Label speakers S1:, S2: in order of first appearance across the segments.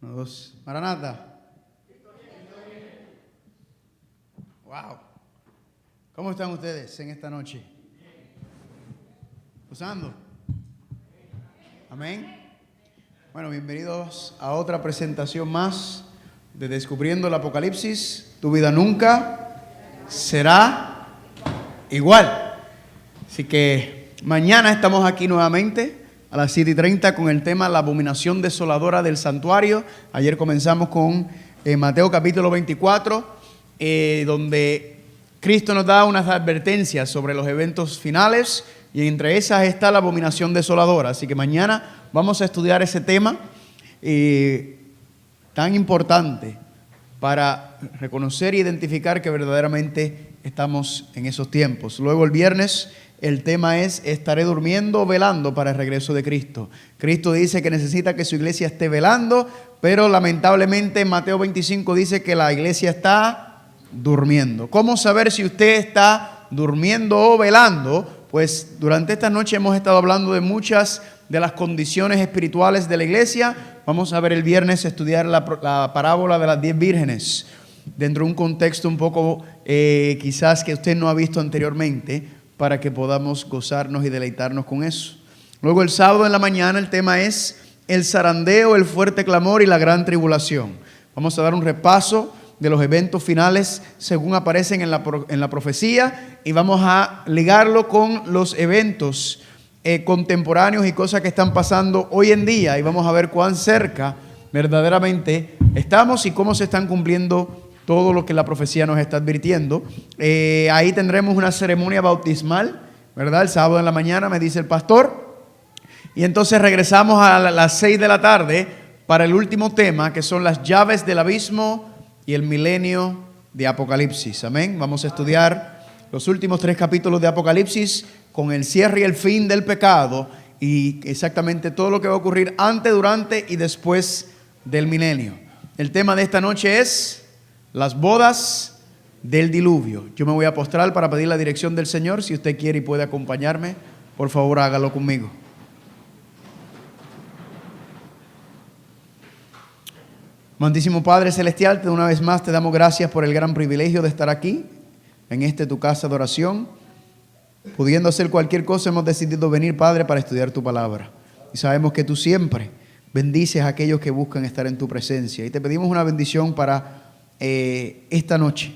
S1: Uno, dos. Maranata. Wow. ¿Cómo están ustedes en esta noche? ¿Usando? Amén. Bueno, bienvenidos a otra presentación más de Descubriendo el Apocalipsis. Tu vida nunca será igual. Así que mañana estamos aquí nuevamente a las 7:30 con el tema La abominación desoladora del santuario. Ayer comenzamos con Mateo capítulo 24, donde Cristo nos da unas advertencias sobre los eventos finales y entre esas está la abominación desoladora. Así que mañana vamos a estudiar ese tema tan importante para reconocer e identificar que verdaderamente estamos en esos tiempos. Luego el viernes el tema es: estaré durmiendo o velando para el regreso de Cristo. Cristo dice que necesita que su iglesia esté velando, pero lamentablemente en Mateo 25 dice que la iglesia está durmiendo. ¿Cómo saber si usted está durmiendo o velando? Pues durante esta noche hemos estado hablando de muchas de las condiciones espirituales de la iglesia. Vamos a ver el viernes estudiar la parábola de las 10 vírgenes dentro de un contexto un poco quizás que usted no ha visto anteriormente, para que podamos gozarnos y deleitarnos con eso. Luego el sábado en la mañana el tema es el zarandeo, el fuerte clamor y la gran tribulación. Vamos a dar un repaso de los eventos finales según aparecen en la profecía y vamos a ligarlo con los eventos contemporáneos y cosas que están pasando hoy en día, y vamos a ver cuán cerca verdaderamente estamos y cómo se están cumpliendo todo lo que la profecía nos está advirtiendo. Ahí tendremos una ceremonia bautismal, ¿verdad? El sábado en la mañana, me dice el pastor. Y entonces regresamos a las 6 de la tarde para el último tema, que son las llaves del abismo y el milenio de Apocalipsis. Amén. Vamos a estudiar los últimos 3 capítulos de Apocalipsis con el cierre y el fin del pecado y exactamente todo lo que va a ocurrir antes, durante y después del milenio. El tema de esta noche es las bodas del diluvio. Yo me voy a postrar para pedir la dirección del Señor. Si usted quiere y puede acompañarme, por favor hágalo conmigo. Amantísimo Padre Celestial, una vez más te damos gracias por el gran privilegio de estar aquí, en tu casa de oración. Pudiendo hacer cualquier cosa, hemos decidido venir, Padre, para estudiar tu palabra. Y sabemos que tú siempre bendices a aquellos que buscan estar en tu presencia. Y te pedimos una bendición para esta noche,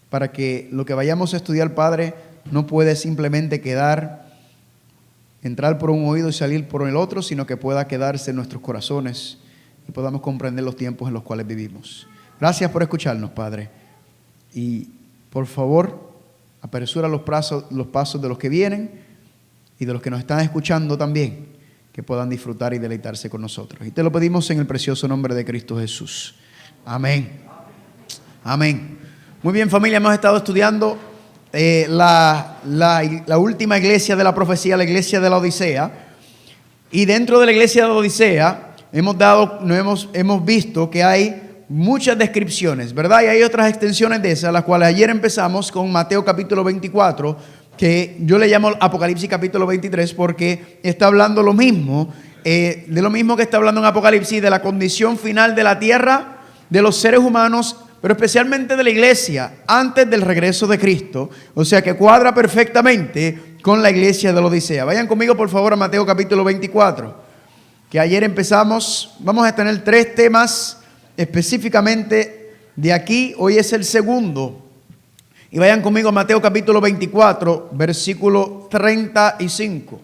S1: para que lo que vayamos a estudiar, Padre, no puede simplemente entrar por un oído y salir por el otro, sino que pueda quedarse en nuestros corazones y podamos comprender los tiempos en los cuales vivimos. Gracias por escucharnos, Padre, y por favor apresura los pasos de los que vienen y de los que nos están escuchando también, que puedan disfrutar y deleitarse con nosotros. Y te lo pedimos en el precioso nombre de Cristo Jesús. Amén. Amén. Muy bien, familia, hemos estado estudiando la última iglesia de la profecía, la iglesia de la Odisea. Y dentro de la iglesia de la Odisea hemos visto que hay muchas descripciones, ¿verdad? Y hay otras extensiones de esas, las cuales ayer empezamos con Mateo capítulo 24, que yo le llamo Apocalipsis capítulo 23, porque está hablando lo mismo, de lo mismo que está hablando en Apocalipsis, de la condición final de la tierra, de los seres humanos, pero especialmente de la iglesia antes del regreso de Cristo. O sea que cuadra perfectamente con la iglesia de la Odisea. Vayan conmigo por favor a Mateo capítulo 24, que ayer empezamos. Vamos a tener 3 temas específicamente de aquí. Hoy es el segundo. Y vayan conmigo a Mateo capítulo 24, versículo 35.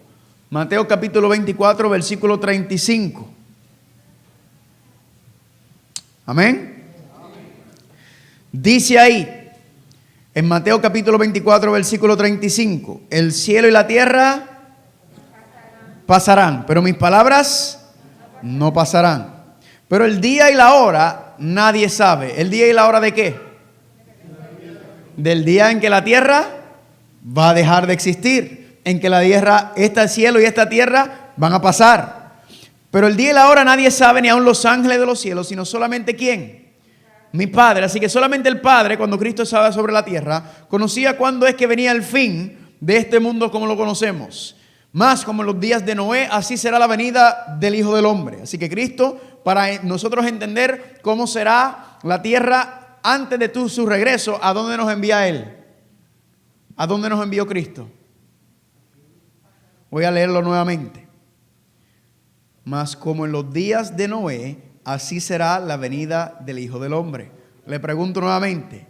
S1: Mateo capítulo 24, versículo 35. Amén. Dice ahí, en Mateo capítulo 24, versículo 35, el cielo y la tierra pasarán, pero mis palabras no pasarán. Pero el día y la hora nadie sabe. ¿El día y la hora de qué? Del día en que la tierra va a dejar de existir, en que la tierra, este cielo y esta tierra van a pasar. Pero el día y la hora nadie sabe, ni aun los ángeles de los cielos, sino solamente ¿quién? Mi Padre. Así que solamente el Padre, cuando Cristo estaba sobre la tierra, conocía cuándo es que venía el fin de este mundo como lo conocemos. Más como en los días de Noé, así será la venida del Hijo del Hombre. Así que Cristo, para nosotros entender cómo será la tierra antes de su regreso, ¿a dónde nos envía Él? ¿A dónde nos envió Cristo? Voy a leerlo nuevamente. Mas como en los días de Noé, así será la venida del Hijo del Hombre. Le pregunto nuevamente,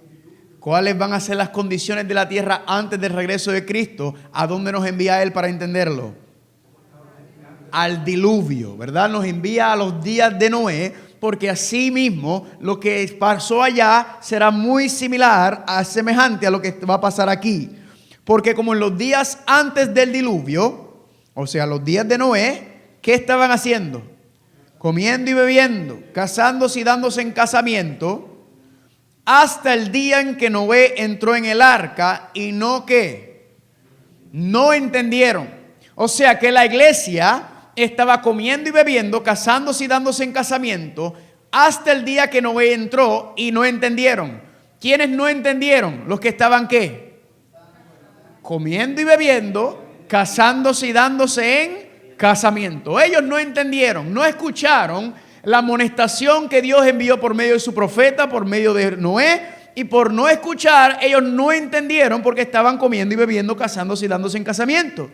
S1: ¿cuáles van a ser las condiciones de la tierra antes del regreso de Cristo? ¿A dónde nos envía Él para entenderlo? Al diluvio, ¿verdad? Nos envía a los días de Noé, porque así mismo lo que pasó allá será muy similar, semejante a lo que va a pasar aquí. Porque como en los días antes del diluvio, o sea, los días de Noé, ¿qué estaban haciendo? Comiendo y bebiendo, casándose y dándose en casamiento, hasta el día en que Noé entró en el arca y no ¿qué? No entendieron. O sea que la iglesia estaba comiendo y bebiendo, casándose y dándose en casamiento, hasta el día que Noé entró y no entendieron. ¿Quiénes no entendieron? Los que estaban ¿qué? Comiendo y bebiendo, casándose y dándose en casamiento. Ellos no entendieron, no escucharon la amonestación que Dios envió por medio de su profeta, por medio de Noé, y por no escuchar, ellos no entendieron porque estaban comiendo y bebiendo, casándose y dándose en casamiento.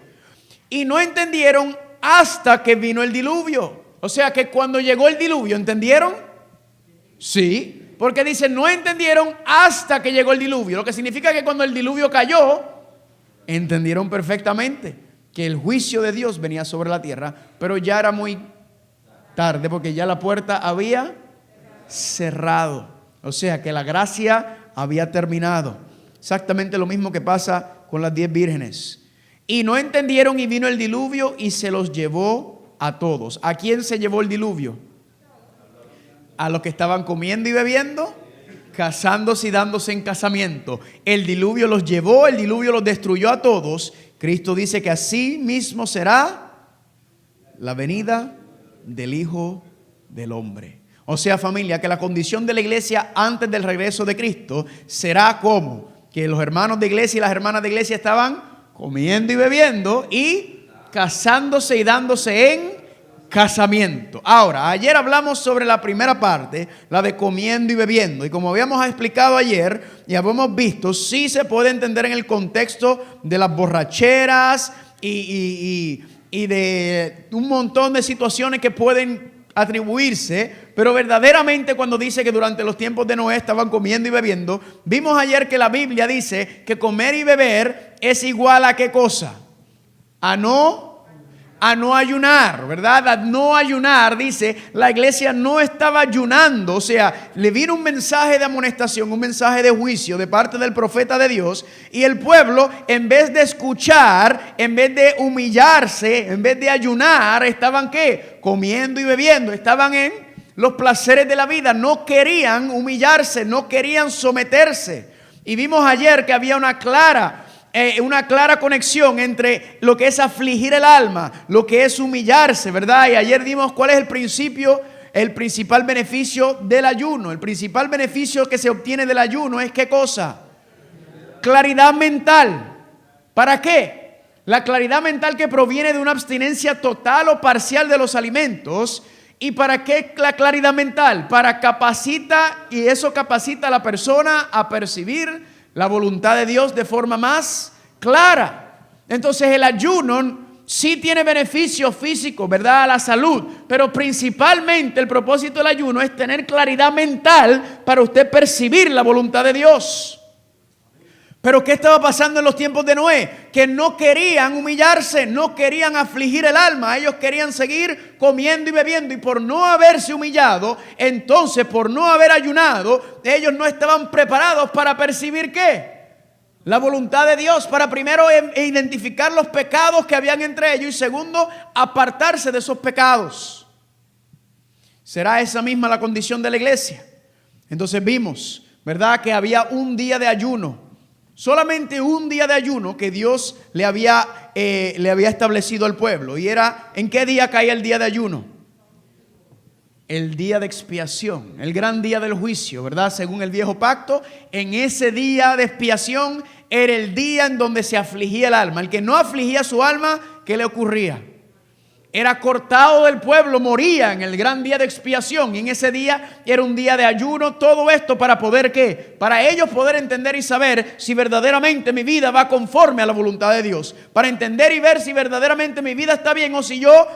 S1: Y no entendieron hasta que vino el diluvio. O sea que cuando llegó el diluvio, ¿entendieron? Sí, porque dice, no entendieron hasta que llegó el diluvio. Lo que significa que cuando el diluvio cayó, entendieron perfectamente que el juicio de Dios venía sobre la tierra, pero ya era muy tarde porque ya la puerta había cerrado. O sea que la gracia había terminado. Exactamente lo mismo que pasa con las 10 vírgenes. Y no entendieron y vino el diluvio y se los llevó a todos. ¿A quién se llevó el diluvio? A los que estaban comiendo y bebiendo, casándose y dándose en casamiento. El diluvio los llevó, el diluvio los destruyó a todos. Cristo dice que así mismo será la venida del Hijo del Hombre. O sea, familia, que la condición de la iglesia antes del regreso de Cristo será como que los hermanos de iglesia y las hermanas de iglesia estaban comiendo y bebiendo y casándose y dándose en casamiento. Ahora, ayer hablamos sobre la primera parte, la de comiendo y bebiendo. Y como habíamos explicado ayer y habíamos visto, sí se puede entender en el contexto de las borracheras y de un montón de situaciones que pueden atribuirse, pero verdaderamente cuando dice que durante los tiempos de Noé estaban comiendo y bebiendo, vimos ayer que la Biblia dice que comer y beber es igual a ¿qué cosa? A no ayunar, ¿verdad? A no ayunar, dice, la iglesia no estaba ayunando, o sea, le vino un mensaje de amonestación, un mensaje de juicio de parte del profeta de Dios, y el pueblo, en vez de escuchar, en vez de humillarse, en vez de ayunar, estaban ¿qué? Comiendo y bebiendo, estaban en los placeres de la vida, no querían humillarse, no querían someterse. Y vimos ayer que había una clara conexión entre lo que es afligir el alma, lo que es humillarse, ¿verdad? Y ayer vimos cuál es el principal beneficio del ayuno. El principal beneficio que se obtiene del ayuno es ¿qué cosa? Claridad mental. ¿Para qué? La claridad mental que proviene de una abstinencia total o parcial de los alimentos. ¿Y para qué la claridad mental? Y eso capacita a la persona a percibir la voluntad de Dios de forma más clara. Entonces el ayuno sí tiene beneficios físicos, ¿verdad? A la salud, pero principalmente el propósito del ayuno es tener claridad mental para usted percibir la voluntad de Dios. Pero ¿qué estaba pasando en los tiempos de Noé? Que no querían humillarse, no querían afligir el alma. Ellos querían seguir comiendo y bebiendo. Y por no haberse humillado, entonces por no haber ayunado, ellos no estaban preparados para percibir ¿qué? La voluntad de Dios, para primero identificar los pecados que habían entre ellos y segundo, apartarse de esos pecados. ¿Será esa misma la condición de la iglesia? Entonces vimos, ¿verdad? Que había un día de ayuno. Solamente un día de ayuno que Dios le había establecido al pueblo. Y era, ¿en qué día caía el día de ayuno? El día de expiación, el gran día del juicio, ¿verdad? Según el viejo pacto, en ese día de expiación era el día en donde se afligía el alma. El que no afligía su alma, ¿qué le ocurría? Era cortado del pueblo, moría en el gran día de expiación. Y en ese día era un día de ayuno. Todo esto para poder, ¿qué? Para ellos poder entender y saber si verdaderamente mi vida va conforme a la voluntad de Dios. Para entender y ver si verdaderamente mi vida está bien o si yo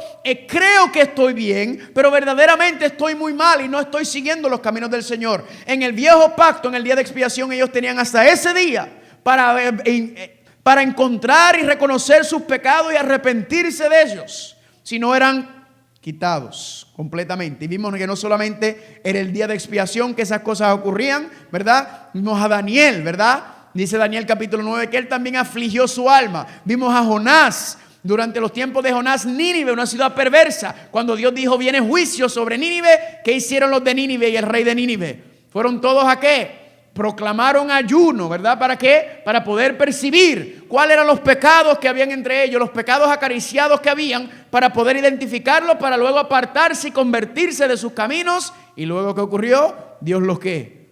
S1: creo que estoy bien, pero verdaderamente estoy muy mal y no estoy siguiendo los caminos del Señor. En el viejo pacto, en el día de expiación, ellos tenían hasta ese día para encontrar y reconocer sus pecados y arrepentirse de ellos. Si no eran quitados completamente. Y vimos que no solamente era el día de expiación que esas cosas ocurrían, ¿verdad? Vimos a Daniel, ¿verdad? Dice Daniel capítulo 9 que él también afligió su alma. Vimos a Jonás. Durante los tiempos de Jonás, Nínive, una ciudad perversa. Cuando Dios dijo viene juicio sobre Nínive, ¿qué hicieron los de Nínive y el rey de Nínive? ¿Fueron todos a qué? Proclamaron ayuno, ¿verdad? ¿Para qué? Para poder percibir cuáles eran los pecados que habían entre ellos, los pecados acariciados que habían, para poder identificarlos, para luego apartarse y convertirse de sus caminos. Y luego, ¿qué ocurrió? Dios los ¿qué?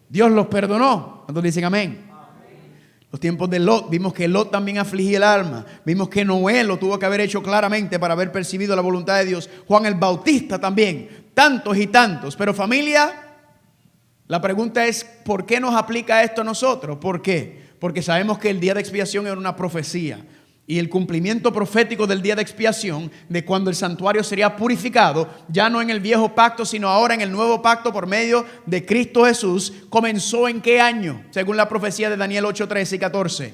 S1: Dios los perdonó. ¿Cuántos dicen amén? Los tiempos de Lot, vimos que Lot también afligía el alma. Vimos que Noé lo tuvo que haber hecho claramente para haber percibido la voluntad de Dios. Juan el Bautista también. Tantos y tantos. Pero familia, la pregunta es, ¿por qué nos aplica esto a nosotros? ¿Por qué? Porque sabemos que el día de expiación era una profecía. Y el cumplimiento profético del día de expiación, de cuando el santuario sería purificado, ya no en el viejo pacto, sino ahora en el nuevo pacto por medio de Cristo Jesús, comenzó ¿en qué año? Según la profecía de Daniel 8, 13 y 14.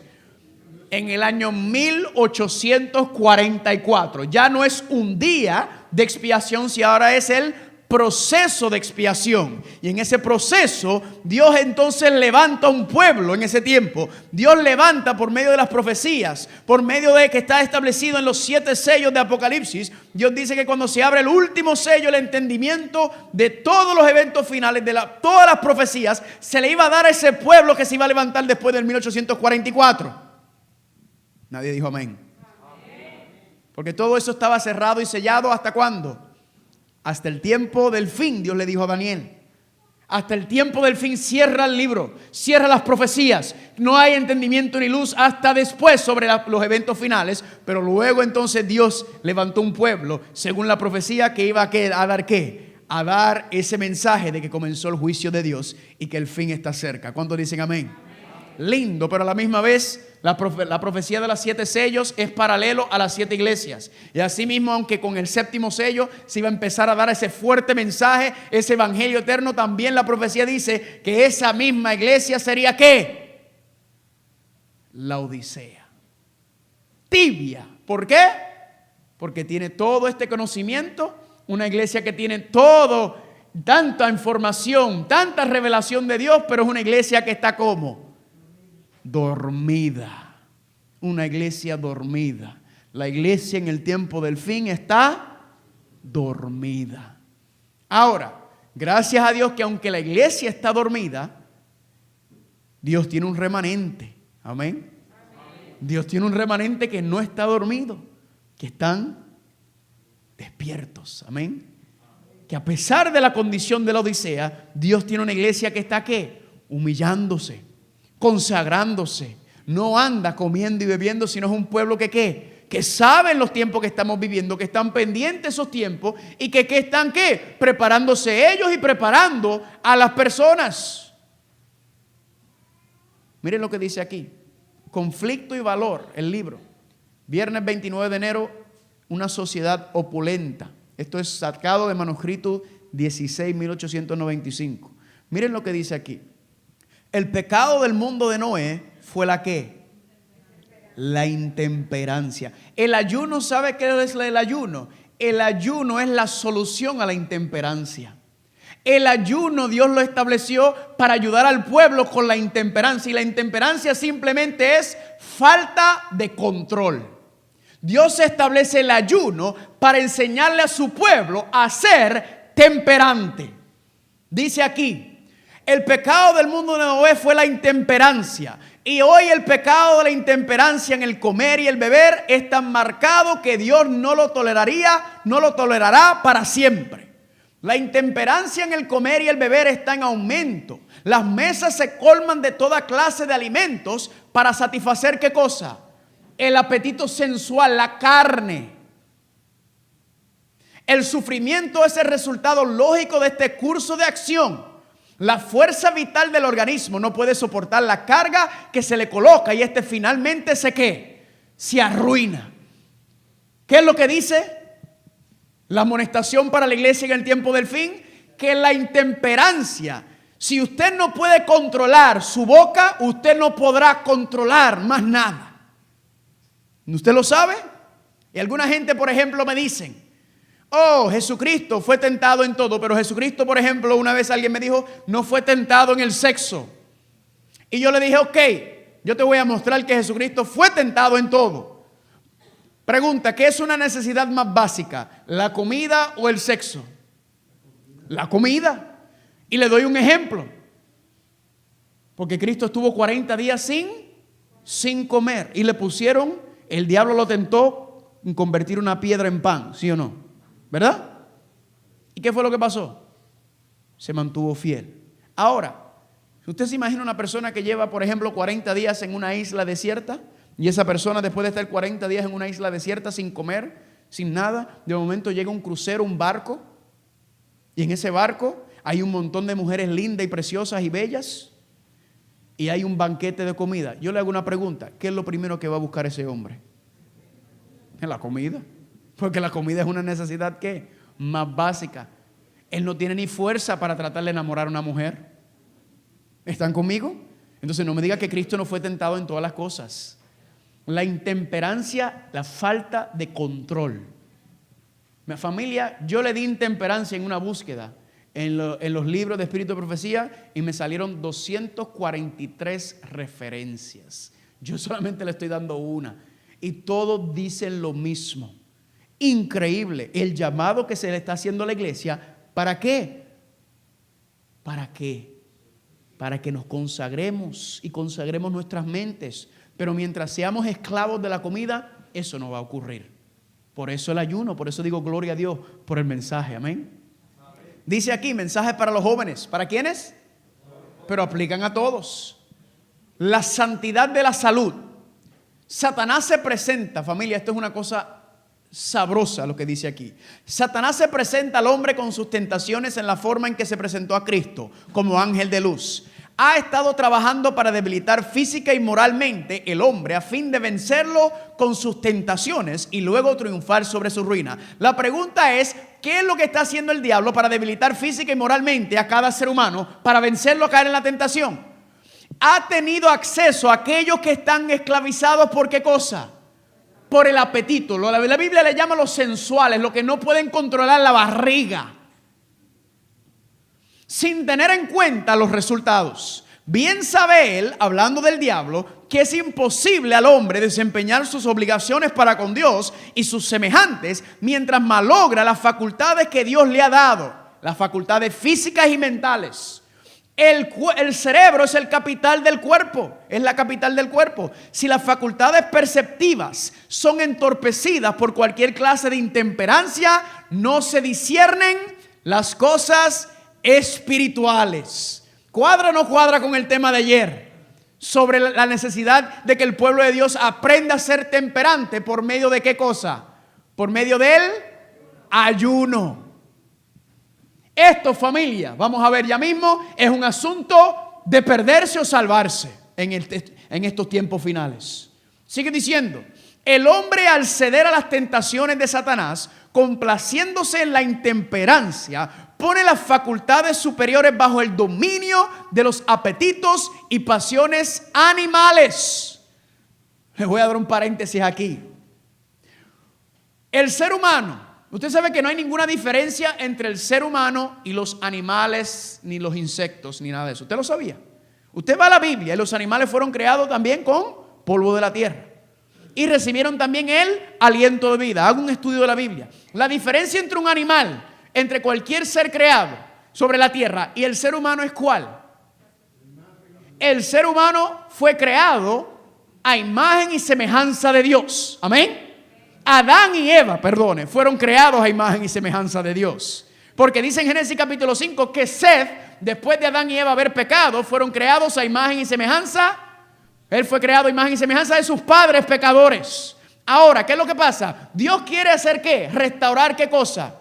S1: En el año 1844. Ya no es un día de expiación, si ahora es el proceso de expiación. Y en ese proceso Dios entonces levanta un pueblo. En ese tiempo Dios levanta por medio de las profecías, por medio de que está establecido en los 7 sellos de Apocalipsis. Dios dice que cuando se abre el último sello, el entendimiento de todos los eventos finales, de todas las profecías, se le iba a dar a ese pueblo que se iba a levantar después del 1844. Nadie dijo amén. Porque todo eso estaba cerrado y sellado. ¿Hasta cuándo? Hasta el tiempo del fin, Dios le dijo a Daniel. Hasta el tiempo del fin cierra el libro, cierra las profecías. No hay entendimiento ni luz hasta después sobre los eventos finales. Pero luego entonces Dios levantó un pueblo, según la profecía, que iba a dar ¿qué? A dar ese mensaje de que comenzó el juicio de Dios y que el fin está cerca. ¿Cuántos dicen amén? Lindo, pero a la misma vez la profecía de los 7 sellos es paralelo a las 7 iglesias. Y así mismo, aunque con el 7º sello se iba a empezar a dar ese fuerte mensaje, ese evangelio eterno, también la profecía dice que esa misma iglesia sería ¿qué? La Odisea. Tibia. ¿Por qué? Porque tiene todo este conocimiento, una iglesia que tiene todo, tanta información, tanta revelación de Dios, pero es una iglesia que está ¿cómo? Dormida. Una iglesia dormida. La iglesia en el tiempo del fin está dormida. Ahora, gracias a Dios que aunque la iglesia está dormida, Dios tiene un remanente. Amén. Dios tiene un remanente que no está dormido, que están despiertos. Amén. Que a pesar de la condición de la Odisea, Dios tiene una iglesia que está ¿qué? Humillándose, consagrándose. No anda comiendo y bebiendo, sino es un pueblo que ¿qué? Que saben los tiempos que estamos viviendo, que están pendientes de esos tiempos y que están ¿qué? Preparándose ellos y preparando a las personas. Miren lo que dice aquí. Conflicto y valor, el libro. Viernes 29 de enero, una sociedad opulenta. Esto es sacado de manuscrito 16, 1895. Miren lo que dice aquí. El pecado del mundo de Noé fue la ¿qué? La intemperancia. El ayuno, ¿sabe qué es el ayuno? El ayuno es la solución a la intemperancia. El ayuno Dios lo estableció para ayudar al pueblo con la intemperancia. Y la intemperancia simplemente es falta de control. Dios establece el ayuno para enseñarle a su pueblo a ser temperante. Dice aquí. El pecado del mundo de Noé fue la intemperancia. Y hoy el pecado de la intemperancia en el comer y el beber es tan marcado que Dios no lo tolerará para siempre. La intemperancia en el comer y el beber está en aumento. Las mesas se colman de toda clase de alimentos para satisfacer ¿qué cosa? el apetito sensual, la carne. El sufrimiento es el resultado lógico de este curso de acción. La fuerza vital del organismo no puede soportar la carga que se le coloca y este finalmente se arruina. ¿Qué es lo que dice la amonestación para la iglesia en el tiempo del fin? Que la intemperancia, si usted no puede controlar su boca, usted no podrá controlar más nada. ¿Usted lo sabe? Y alguna gente, por ejemplo, me dicen: oh, Jesucristo fue tentado en todo, pero Jesucristo, por ejemplo, una vez alguien me dijo, no fue tentado en el sexo. Y yo le dije, ok, yo te voy a mostrar que Jesucristo fue tentado en todo. Pregunta, ¿qué es una necesidad más básica? ¿La comida o el sexo? La comida. Y le doy un ejemplo. Porque Cristo estuvo 40 días sin comer. Y le pusieron, el diablo lo tentó en convertir una piedra en pan, ¿sí o no? ¿Verdad? ¿Y qué fue lo que pasó? Se mantuvo fiel. Ahora, ¿usted se imagina una persona que lleva, por ejemplo, 40 días en una isla desierta? Y esa persona, después de estar 40 días en una isla desierta sin comer, sin nada, de momento llega un crucero, un barco, y en ese barco hay un montón de mujeres lindas y preciosas y bellas, y hay un banquete de comida. Yo le hago una pregunta: ¿qué es lo primero que va a buscar ese hombre? ¿En la comida? Porque la comida es una necesidad, ¿qué? Más básica. Él no tiene ni fuerza para tratar de enamorar a una mujer. ¿Están conmigo? Entonces no me diga que Cristo no fue tentado en todas las cosas. La intemperancia, la falta de control. Mi familia, yo le di intemperancia en una búsqueda en los libros de Espíritu de Profecía y me salieron 243 referencias. Yo solamente le estoy dando una y todos dicen lo mismo. Increíble el llamado que se le está haciendo a la iglesia. ¿Para qué? ¿Para qué? Para que nos consagremos y consagremos nuestras mentes. Pero mientras seamos esclavos de la comida, eso no va a ocurrir. Por eso el ayuno, por eso digo gloria a Dios por el mensaje, amén. Dice aquí, mensaje para los jóvenes. ¿Para quiénes? Pero aplican a todos. La santidad de la salud. Satanás se presenta, familia, esto es una cosa sabrosa lo que dice aquí. Satanás se presenta al hombre con sus tentaciones en la forma en que se presentó a Cristo, como ángel de luz. Ha estado trabajando para debilitar física y moralmente el hombre a fin de vencerlo con sus tentaciones y luego triunfar sobre su ruina. La pregunta es, ¿qué es lo que está haciendo el diablo para debilitar física y moralmente a cada ser humano para vencerlo a caer en la tentación? Ha tenido acceso a aquellos que están esclavizados ¿por qué cosa? Por el apetito. La Biblia le llama los sensuales, los que no pueden controlar la barriga, sin tener en cuenta los resultados. Bien sabe él, hablando del diablo, que es imposible al hombre desempeñar sus obligaciones para con Dios y sus semejantes mientras malogra las facultades que Dios le ha dado, las facultades físicas y mentales. El cerebro es el capital del cuerpo, es la capital del cuerpo. Si las facultades perceptivas son entorpecidas por cualquier clase de intemperancia, no se disciernen las cosas espirituales. ¿Cuadra o no cuadra con el tema de ayer? Sobre la necesidad de que el pueblo de Dios aprenda a ser temperante. ¿Por medio de qué cosa? Por medio del ayuno. Esto, familia, vamos a ver ya mismo, es un asunto de perderse o salvarse en estos tiempos finales. Sigue diciendo, el hombre al ceder a las tentaciones de Satanás, complaciéndose en la intemperancia, pone las facultades superiores bajo el dominio de los apetitos y pasiones animales. Les voy a dar un paréntesis aquí. El ser humano, usted sabe que no hay ninguna diferencia entre el ser humano y los animales, ni los insectos, ni nada de eso. ¿Usted lo sabía? Usted va a la Biblia y los animales fueron creados también con polvo de la tierra. Y recibieron también el aliento de vida. Haga un estudio de la Biblia. La diferencia entre un animal, entre cualquier ser creado sobre la tierra y el ser humano es ¿cuál? El ser humano fue creado a imagen y semejanza de Dios. Amén. Adán y Eva, fueron creados a imagen y semejanza de Dios. Porque dice en Génesis capítulo 5 que Seth, después de Adán y Eva haber pecado, fueron creados a imagen y semejanza. Él fue creado a imagen y semejanza de sus padres pecadores. Ahora, ¿qué es lo que pasa? Dios quiere hacer ¿qué? Restaurar ¿qué cosa?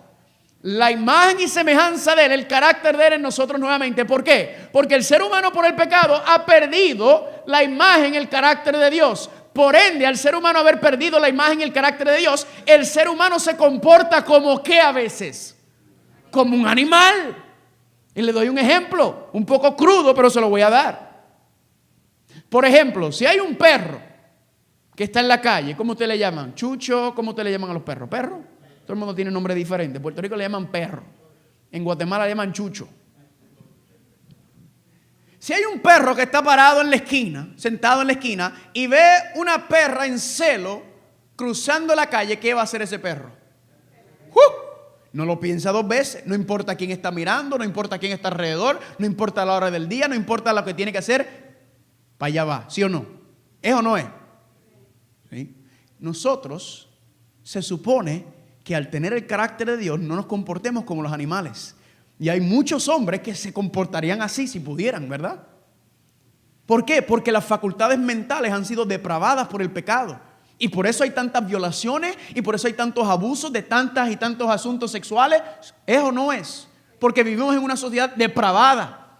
S1: La imagen y semejanza de Él, el carácter de Él en nosotros nuevamente. ¿Por qué? Porque el ser humano por el pecado ha perdido la imagen y el carácter de Dios. Por ende, al ser humano haber perdido la imagen y el carácter de Dios, el ser humano se comporta como ¿qué a veces? Como un animal. Y le doy un ejemplo, un poco crudo, pero se lo voy a dar. Por ejemplo, si hay un perro que está en la calle, ¿cómo usted le llaman? Chucho, ¿cómo usted le llaman a los perros? ¿Perro? Todo el mundo tiene un nombre diferente. En Puerto Rico le llaman perro. En Guatemala le llaman chucho. Si hay un perro que está parado en la esquina, sentado en la esquina, y ve una perra en celo cruzando la calle, ¿qué va a hacer ese perro? No lo piensa dos veces. No importa quién está mirando, no importa quién está alrededor, no importa la hora del día, no importa lo que tiene que hacer. Para allá va, ¿sí o no? ¿Es o no es? ¿Sí? Nosotros se supone que al tener el carácter de Dios no nos comportemos como los animales. Y hay muchos hombres que se comportarían así si pudieran, ¿verdad? ¿Por qué? Porque las facultades mentales han sido depravadas por el pecado. Y por eso hay tantas violaciones y por eso hay tantos abusos de tantas y tantos asuntos sexuales. ¿Es o no es? Porque vivimos en una sociedad depravada.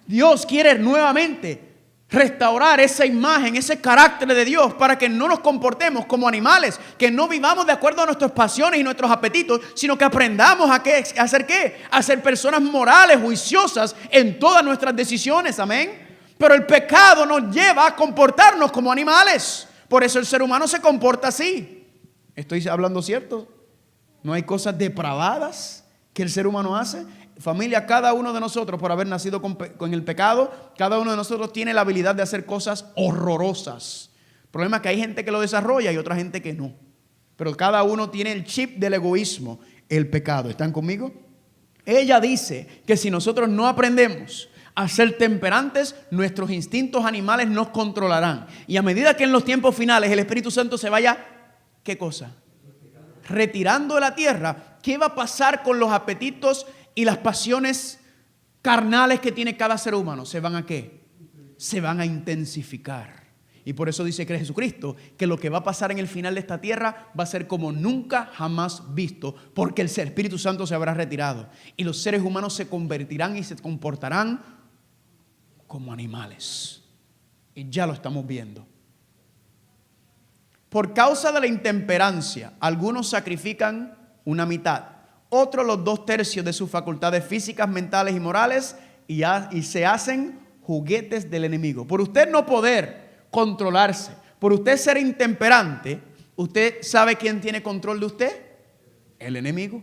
S1: Dios quiere nuevamente restaurar esa imagen, ese carácter de Dios para que no nos comportemos como animales, que no vivamos de acuerdo a nuestras pasiones y nuestros apetitos, sino que aprendamos a hacer ¿qué? A ser personas morales, juiciosas en todas nuestras decisiones, amén. Pero el pecado nos lleva a comportarnos como animales. Por eso el ser humano se comporta así. ¿Estoy hablando cierto? ¿No hay cosas depravadas que el ser humano hace? Familia, cada uno de nosotros, por haber nacido con el pecado, cada uno de nosotros tiene la habilidad de hacer cosas horrorosas. El problema es que hay gente que lo desarrolla y otra gente que no. Pero cada uno tiene el chip del egoísmo, el pecado. ¿Están conmigo? Ella dice que si nosotros no aprendemos a ser temperantes, nuestros instintos animales nos controlarán. Y a medida que en los tiempos finales el Espíritu Santo se vaya, ¿qué cosa? Retirando de la tierra, ¿qué va a pasar con los apetitos y las pasiones carnales que tiene cada ser humano? ¿Se van a qué? Se van a intensificar. Y por eso dice que Jesucristo, que lo que va a pasar en el final de esta tierra va a ser como nunca jamás visto, porque el Espíritu Santo se habrá retirado. Y los seres humanos se convertirán y se comportarán como animales. Y ya lo estamos viendo. Por causa de la intemperancia, algunos sacrifican una mitad, otros los 2/3 de sus facultades físicas, mentales y morales, y se hacen juguetes del enemigo. Por usted no poder controlarse, por usted ser intemperante, ¿usted sabe quién tiene control de usted? El enemigo.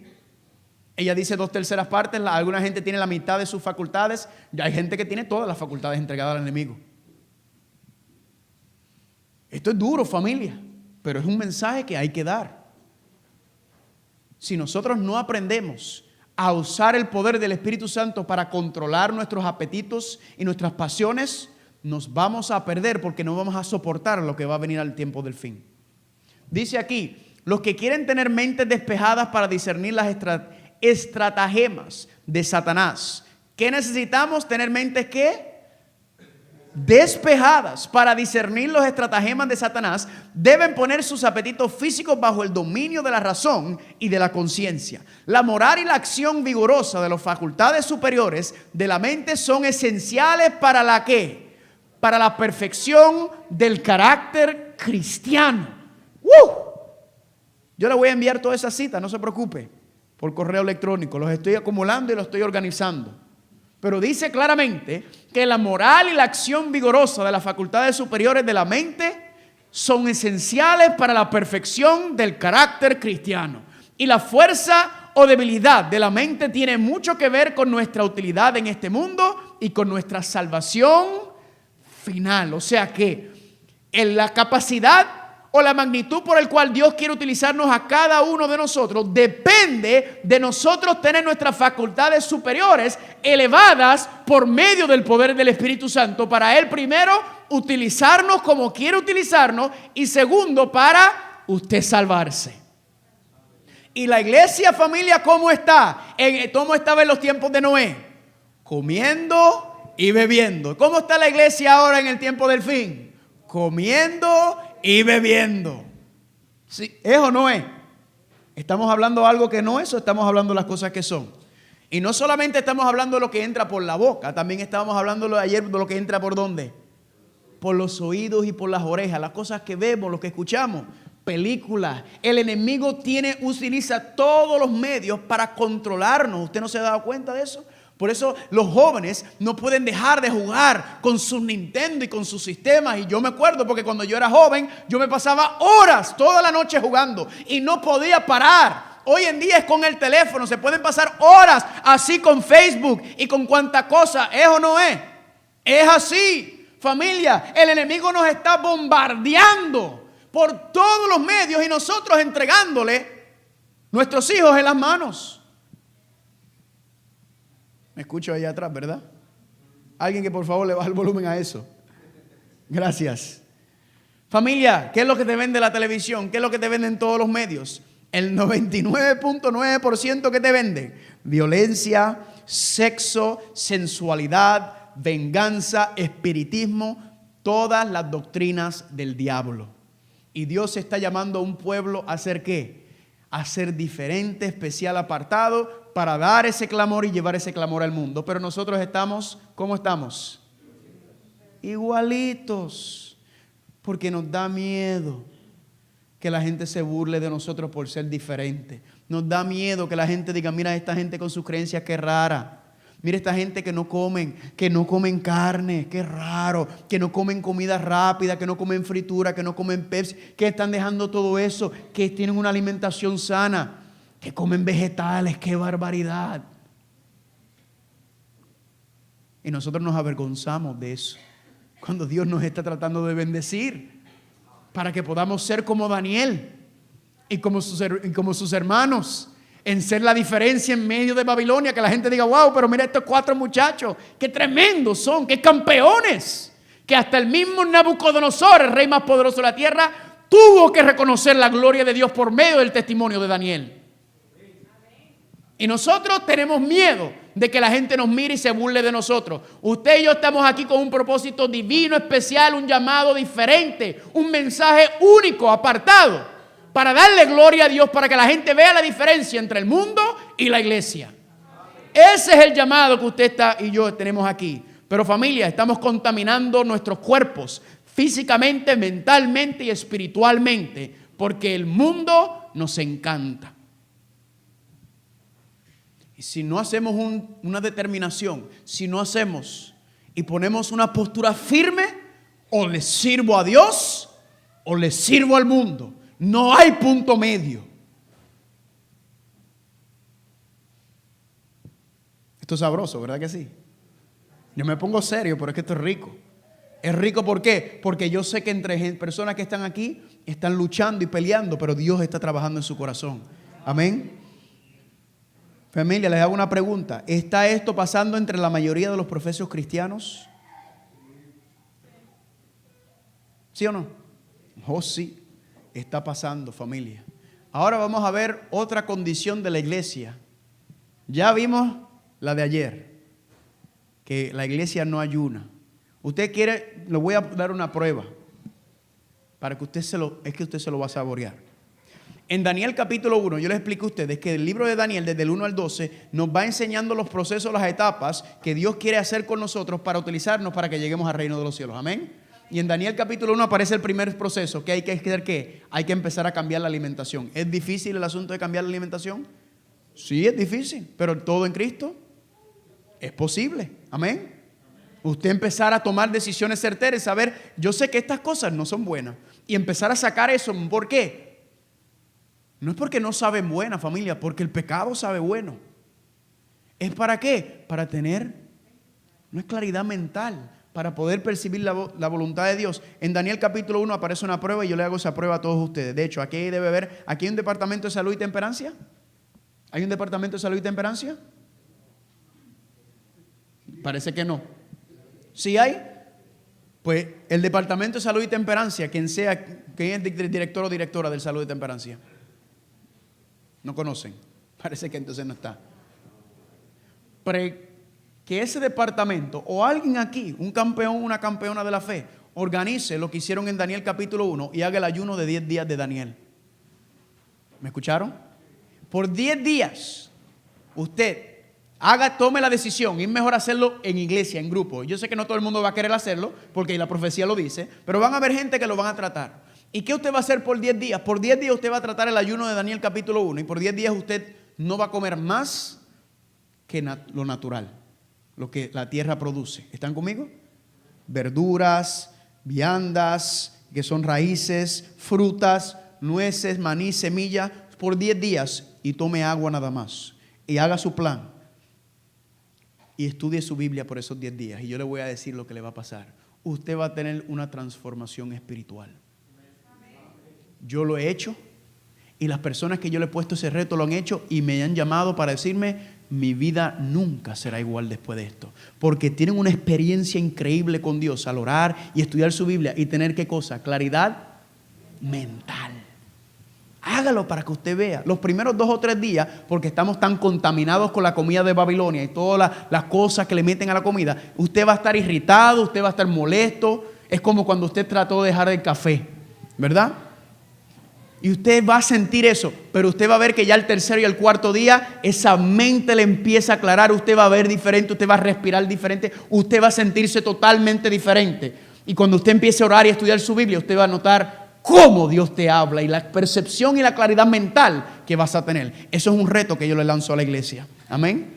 S1: Ella dice 2/3 partes, alguna gente tiene la mitad de sus facultades, y hay gente que tiene todas las facultades entregadas al enemigo. Esto es duro, familia, pero es un mensaje que hay que dar. Si nosotros no aprendemos a usar el poder del Espíritu Santo para controlar nuestros apetitos y nuestras pasiones, nos vamos a perder porque no vamos a soportar lo que va a venir al tiempo del fin. Dice aquí, los que quieren tener mentes despejadas para discernir las estratagemas de Satanás. ¿Qué necesitamos? Tener mentes ¿qué? Despejadas para discernir los estratagemas de Satanás. Deben poner sus apetitos físicos bajo el dominio de la razón y de la conciencia. La moral y la acción vigorosa de las facultades superiores de la mente son esenciales para la ¿qué? Para la perfección del carácter cristiano. Yo le voy a enviar toda esa cita, no se preocupe, por correo electrónico. Los estoy acumulando y los estoy organizando. Pero dice claramente que la moral y la acción vigorosa de las facultades superiores de la mente son esenciales para la perfección del carácter cristiano. Y la fuerza o debilidad de la mente tiene mucho que ver con nuestra utilidad en este mundo y con nuestra salvación final. O sea que en la capacidad o la magnitud por el cual Dios quiere utilizarnos a cada uno de nosotros depende de nosotros tener nuestras facultades superiores elevadas por medio del poder del Espíritu Santo para Él primero utilizarnos como quiere utilizarnos y segundo para usted salvarse. Y la iglesia, familia, ¿cómo está? ¿Cómo estaba en los tiempos de Noé? Comiendo y bebiendo. ¿Cómo está la iglesia ahora en el tiempo del fin? Comiendo y bebiendo. ¿Sí? ¿Es o no es? ¿Estamos hablando algo que no es o estamos hablando las cosas que son? Y no solamente estamos hablando de lo que entra por la boca, también estábamos hablando de ayer de lo que entra por ¿dónde? Por los oídos y por las orejas, las cosas que vemos, lo que escuchamos, películas. El enemigo utiliza todos los medios para controlarnos. ¿Usted no se ha dado cuenta de eso? Por eso los jóvenes no pueden dejar de jugar con sus Nintendo y con sus sistemas. Y yo me acuerdo porque cuando yo era joven, yo me pasaba horas toda la noche jugando y no podía parar. Hoy en día es con el teléfono, se pueden pasar horas así con Facebook y con cuanta cosa. ¿Es o no es? Es así, familia. El enemigo nos está bombardeando por todos los medios y nosotros entregándole nuestros hijos en las manos. Me escucho allá atrás, ¿verdad? Alguien que por favor le baje el volumen a eso. Gracias. Familia, ¿qué es lo que te vende la televisión? ¿Qué es lo que te venden todos los medios? El 99.9% que te venden: violencia, sexo, sensualidad, venganza, espiritismo, todas las doctrinas del diablo. Y Dios está llamando a un pueblo a hacer ¿qué? A ser diferente, especial, apartado, para dar ese clamor y llevar ese clamor al mundo. Pero nosotros estamos, ¿cómo estamos? Igualitos. Porque nos da miedo que la gente se burle de nosotros por ser diferente. Nos da miedo que la gente diga: mira esta gente con sus creencias, qué rara. Mira esta gente que no comen carne, qué raro. Que no comen comida rápida, que no comen fritura, que no comen Pepsi, que están dejando todo eso, que tienen una alimentación sana, que comen vegetales, qué barbaridad. Y nosotros nos avergonzamos de eso, cuando Dios nos está tratando de bendecir, para que podamos ser como Daniel y como sus hermanos, en ser la diferencia en medio de Babilonia, que la gente diga: wow, pero mira estos 4 muchachos, qué tremendos son, qué campeones, que hasta el mismo Nabucodonosor, el rey más poderoso de la tierra, tuvo que reconocer la gloria de Dios por medio del testimonio de Daniel. Y nosotros tenemos miedo de que la gente nos mire y se burle de nosotros. Usted y yo estamos aquí con un propósito divino, especial, un llamado diferente, un mensaje único, apartado, para darle gloria a Dios, para que la gente vea la diferencia entre el mundo y la iglesia. Ese es el llamado que usted y yo tenemos aquí. Pero familia, estamos contaminando nuestros cuerpos físicamente, mentalmente y espiritualmente, porque el mundo nos encanta. Y si no hacemos una determinación, si no hacemos y ponemos una postura firme, o le sirvo a Dios o le sirvo al mundo. No hay punto medio. Esto es sabroso, ¿verdad que sí? Yo me pongo serio, pero es que esto es rico. ¿Es rico por qué? Porque yo sé que entre personas que están aquí están luchando y peleando, pero Dios está trabajando en su corazón. Amén. Familia, les hago una pregunta. ¿Está esto pasando entre la mayoría de los profesos cristianos? ¿Sí o no? Oh, sí. Está pasando, familia. Ahora vamos a ver otra condición de la iglesia. Ya vimos la de ayer, que la iglesia no ayuna. Usted quiere, le voy a dar una prueba para que usted se lo va a saborear. En Daniel capítulo 1, yo les explico a ustedes que el libro de Daniel, desde el 1 al 12, nos va enseñando los procesos, las etapas que Dios quiere hacer con nosotros para utilizarnos para que lleguemos al reino de los cielos. Amén. Y en Daniel capítulo 1 aparece el primer proceso, que hay que hacer ¿qué? Hay que empezar a cambiar la alimentación. ¿Es difícil el asunto de cambiar la alimentación? Sí, es difícil, pero todo en Cristo es posible. Amén. Usted empezar a tomar decisiones certeras, saber, yo sé que estas cosas no son buenas, y empezar a sacar eso. ¿Por qué? No es porque no saben buena, familia, porque el pecado sabe bueno. ¿Es para qué? Para tener una claridad mental, para poder percibir la voluntad de Dios. En Daniel capítulo 1 aparece una prueba y yo le hago esa prueba a todos ustedes. De hecho, aquí debe haber, aquí hay un departamento de salud y temperancia. ¿Hay un departamento de salud y temperancia? Parece que no. ¿Sí hay? Pues el departamento de salud y temperancia, quien es director o directora del salud y temperancia. ¿No conocen? Parece que entonces no está. que ese departamento o alguien aquí, un campeón, una campeona de la fe, organice lo que hicieron en Daniel capítulo 1 y haga el ayuno de 10 días de Daniel. ¿Me escucharon? Por 10 días usted tome la decisión. Y es mejor hacerlo en iglesia, en grupo. Yo sé que no todo el mundo va a querer hacerlo porque la profecía lo dice, pero van a haber gente que lo van a tratar. ¿Y qué usted va a hacer por 10 días? Por 10 días usted va a tratar el ayuno de Daniel capítulo 1 y por 10 días usted no va a comer más que lo natural, lo que la tierra produce. ¿Están conmigo? Verduras, viandas, que son raíces, frutas, nueces, maní, semilla, por 10 días y tome agua nada más. Y haga su plan. Y estudie su Biblia por esos 10 días. Y yo le voy a decir lo que le va a pasar. Usted va a tener una transformación espiritual. Yo lo he hecho. Y las personas que yo le he puesto ese reto lo han hecho. Y me han llamado para decirme: mi vida nunca será igual después de esto. Porque tienen una experiencia increíble con Dios al orar y estudiar su Biblia. Y tener ¿qué cosa? Claridad mental. Hágalo para que usted vea. Los primeros 2 o 3 días, porque estamos tan contaminados con la comida de Babilonia y todas las cosas que le meten a la comida, usted va a estar irritado, usted va a estar molesto. Es como cuando usted trató de dejar el café, ¿verdad? Y usted va a sentir eso, pero usted va a ver que ya el tercero y el cuarto día, esa mente le empieza a aclarar. Usted va a ver diferente, usted va a respirar diferente, usted va a sentirse totalmente diferente. Y cuando usted empiece a orar y a estudiar su Biblia, usted va a notar cómo Dios te habla y la percepción y la claridad mental que vas a tener. Eso es un reto que yo le lanzo a la iglesia. Amén.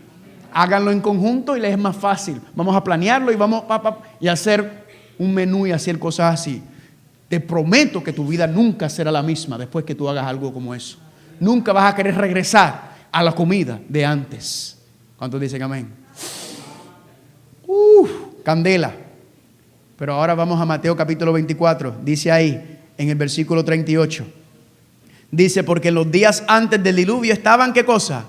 S1: Háganlo en conjunto y les es más fácil. Vamos a planearlo y vamos y hacer un menú y hacer cosas así. Te prometo que tu vida nunca será la misma después que tú hagas algo como eso. Nunca vas a querer regresar a la comida de antes. ¿Cuántos dicen amén? Candela. Pero ahora vamos a Mateo capítulo 24. Dice ahí, en el versículo 38. Dice: porque en los días antes del diluvio estaban, ¿qué cosa?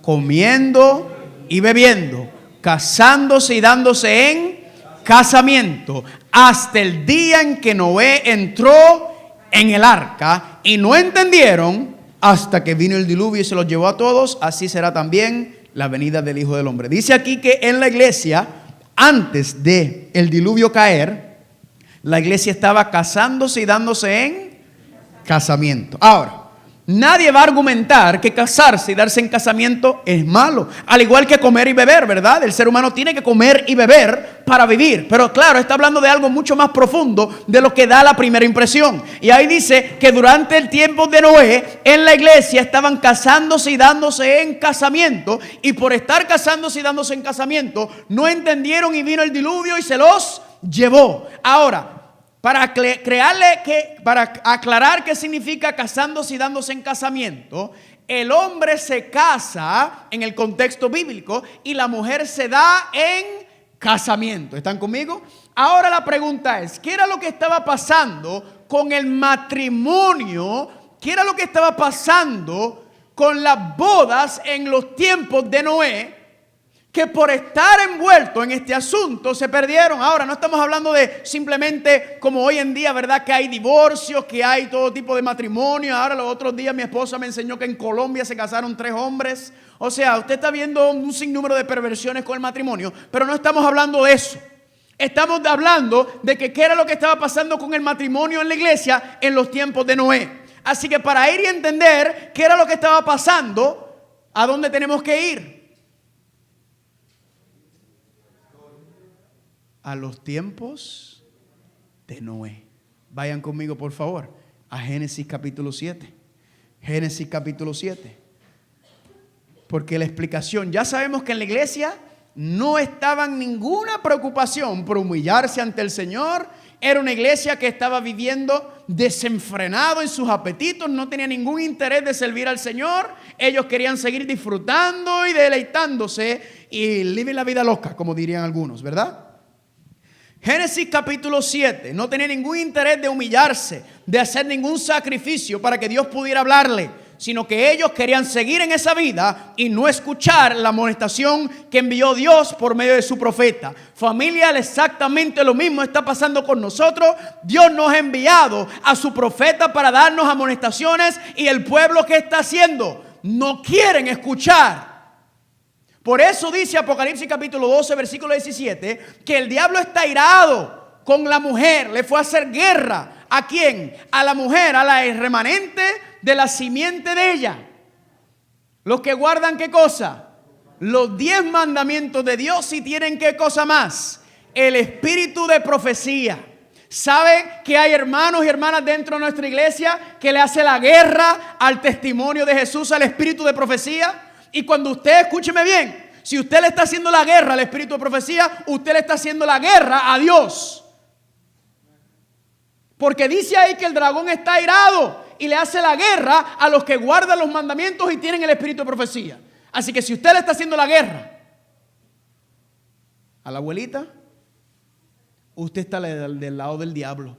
S1: Comiendo y bebiendo, casándose y dándose en casamiento, hasta el día en que Noé entró en el arca, y no entendieron hasta que vino el diluvio y se los llevó a todos. Así será también la venida del Hijo del Hombre. Dice aquí que en la iglesia, antes de el diluvio caer, la iglesia estaba casándose y dándose en casamiento. Ahora, nadie va a argumentar que casarse y darse en casamiento es malo. Al igual que comer y beber, ¿verdad? El ser humano tiene que comer y beber para vivir. Pero claro, está hablando de algo mucho más profundo de lo que da la primera impresión. Y ahí dice que durante el tiempo de Noé, en la iglesia estaban casándose y dándose en casamiento. Y por estar casándose y dándose en casamiento, no entendieron y vino el diluvio y se los llevó. Ahora, para aclarar qué significa casándose y dándose en casamiento, el hombre se casa en el contexto bíblico y la mujer se da en casamiento. ¿Están conmigo? Ahora la pregunta es, ¿qué era lo que estaba pasando con el matrimonio? ¿Qué era lo que estaba pasando con las bodas en los tiempos de Noé? Que por estar envuelto en este asunto se perdieron. Ahora no estamos hablando de simplemente como hoy en día, ¿verdad? Que hay divorcios, que hay todo tipo de matrimonio. Ahora los otros días mi esposa me enseñó que en Colombia se casaron 3 hombres. O sea, usted está viendo un sinnúmero de perversiones con el matrimonio, pero no estamos hablando de eso. Estamos hablando de que qué era lo que estaba pasando con el matrimonio en la iglesia en los tiempos de Noé. Así que para ir y entender qué era lo que estaba pasando, ¿a dónde tenemos que ir? A los tiempos de Noé. Vayan conmigo, por favor, a Génesis capítulo 7. Génesis capítulo 7. Porque la explicación, ya sabemos que en la iglesia no estaba ninguna preocupación por humillarse ante el Señor. Era una iglesia que estaba viviendo desenfrenado en sus apetitos, no tenía ningún interés de servir al Señor. Ellos querían seguir disfrutando y deleitándose y vivir la vida loca, como dirían algunos, ¿verdad? Génesis capítulo 7, no tenía ningún interés de humillarse, de hacer ningún sacrificio para que Dios pudiera hablarle, sino que ellos querían seguir en esa vida y no escuchar la amonestación que envió Dios por medio de su profeta. Familia, exactamente lo mismo está pasando con nosotros. Dios nos ha enviado a su profeta para darnos amonestaciones y el pueblo, ¿qué está haciendo? No quieren escuchar. Por eso dice Apocalipsis capítulo 12, versículo 17, que el diablo está irado con la mujer. Le fue a hacer guerra. ¿A quién? A la mujer, a la remanente de la simiente de ella. Los que guardan, ¿qué cosa? Los 10 mandamientos de Dios, y tienen ¿qué cosa más? El espíritu de profecía. ¿Sabe que hay hermanos y hermanas dentro de nuestra iglesia que le hace la guerra al testimonio de Jesús, al espíritu de profecía? Y cuando usted, escúcheme bien, si usted le está haciendo la guerra al espíritu de profecía, usted le está haciendo la guerra a Dios. Porque dice ahí que el dragón está airado y le hace la guerra a los que guardan los mandamientos y tienen el espíritu de profecía. Así que si usted le está haciendo la guerra a la abuelita, usted está del lado del diablo.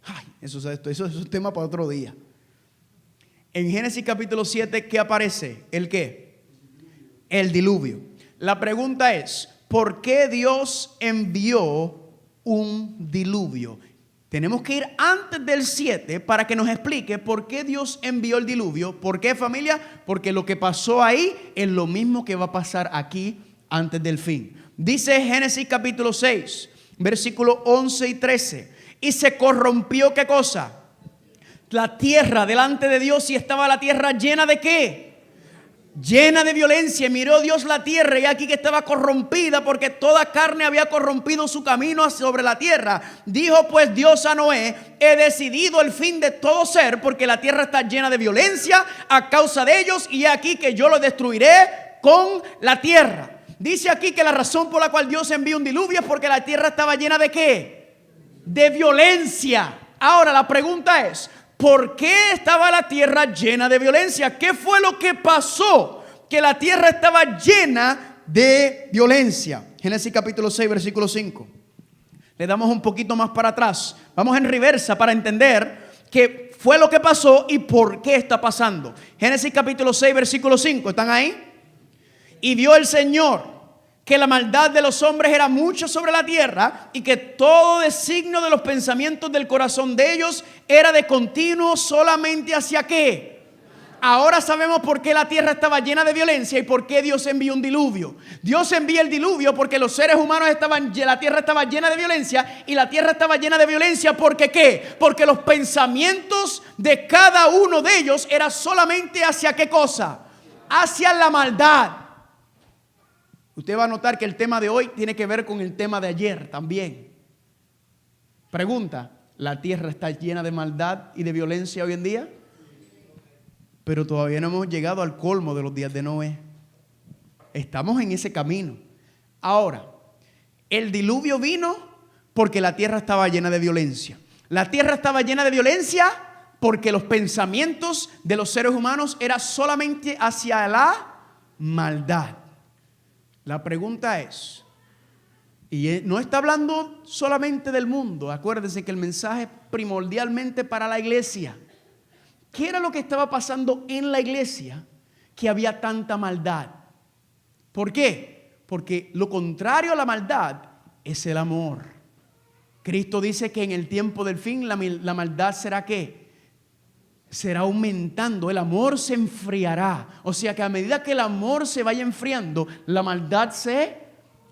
S1: Ay, eso es un tema para otro día. En Génesis capítulo 7, ¿qué aparece? ¿El qué? El diluvio. La pregunta es, ¿por qué Dios envió un diluvio? Tenemos que ir antes del 7 para que nos explique por qué Dios envió el diluvio. ¿Por qué, familia? Porque lo que pasó ahí es lo mismo que va a pasar aquí antes del fin. Dice Génesis capítulo 6, versículos 11 y 13. Y se corrompió, ¿qué cosa? La tierra delante de Dios, y estaba la tierra llena de ¿qué? Llena de violencia. Miró Dios la tierra, y aquí que estaba corrompida, porque toda carne había corrompido su camino sobre la tierra. Dijo pues Dios a Noé: he decidido el fin de todo ser, porque la tierra está llena de violencia a causa de ellos, y aquí que yo lo destruiré con la tierra. Dice aquí que la razón por la cual Dios envió un diluvio es porque la tierra estaba llena de ¿qué? De violencia. Ahora la pregunta es, ¿por qué estaba la tierra llena de violencia? ¿Qué fue lo que pasó? Que la tierra estaba llena de violencia. Génesis capítulo 6, versículo 5. Le damos un poquito más para atrás. Vamos en reversa para entender qué fue lo que pasó y por qué está pasando. Génesis capítulo 6, versículo 5. ¿Están ahí? Y vio el Señor que la maldad de los hombres era mucho sobre la tierra, y que todo designio de los pensamientos del corazón de ellos era de continuo solamente hacia ¿qué? Ahora sabemos por qué la tierra estaba llena de violencia y por qué Dios envió un diluvio. Dios envía el diluvio porque los seres humanos la tierra estaba llena de violencia, y la tierra estaba llena de violencia porque ¿qué? Porque los pensamientos de cada uno de ellos era solamente hacia ¿qué cosa? Hacia la maldad. Usted va a notar que el tema de hoy tiene que ver con el tema de ayer también. Pregunta, ¿la tierra está llena de maldad y de violencia hoy en día? Pero todavía no hemos llegado al colmo de los días de Noé. Estamos en ese camino. Ahora, el diluvio vino porque la tierra estaba llena de violencia. La tierra estaba llena de violencia porque los pensamientos de los seres humanos eran solamente hacia la maldad. La pregunta es, y no está hablando solamente del mundo, acuérdense que el mensaje es primordialmente para la iglesia. ¿Qué era lo que estaba pasando en la iglesia que había tanta maldad? ¿Por qué? Porque lo contrario a la maldad es el amor. Cristo dice que en el tiempo del fin la maldad será ¿qué? Será aumentando, el amor se enfriará. O sea que a medida que el amor se vaya enfriando, la maldad se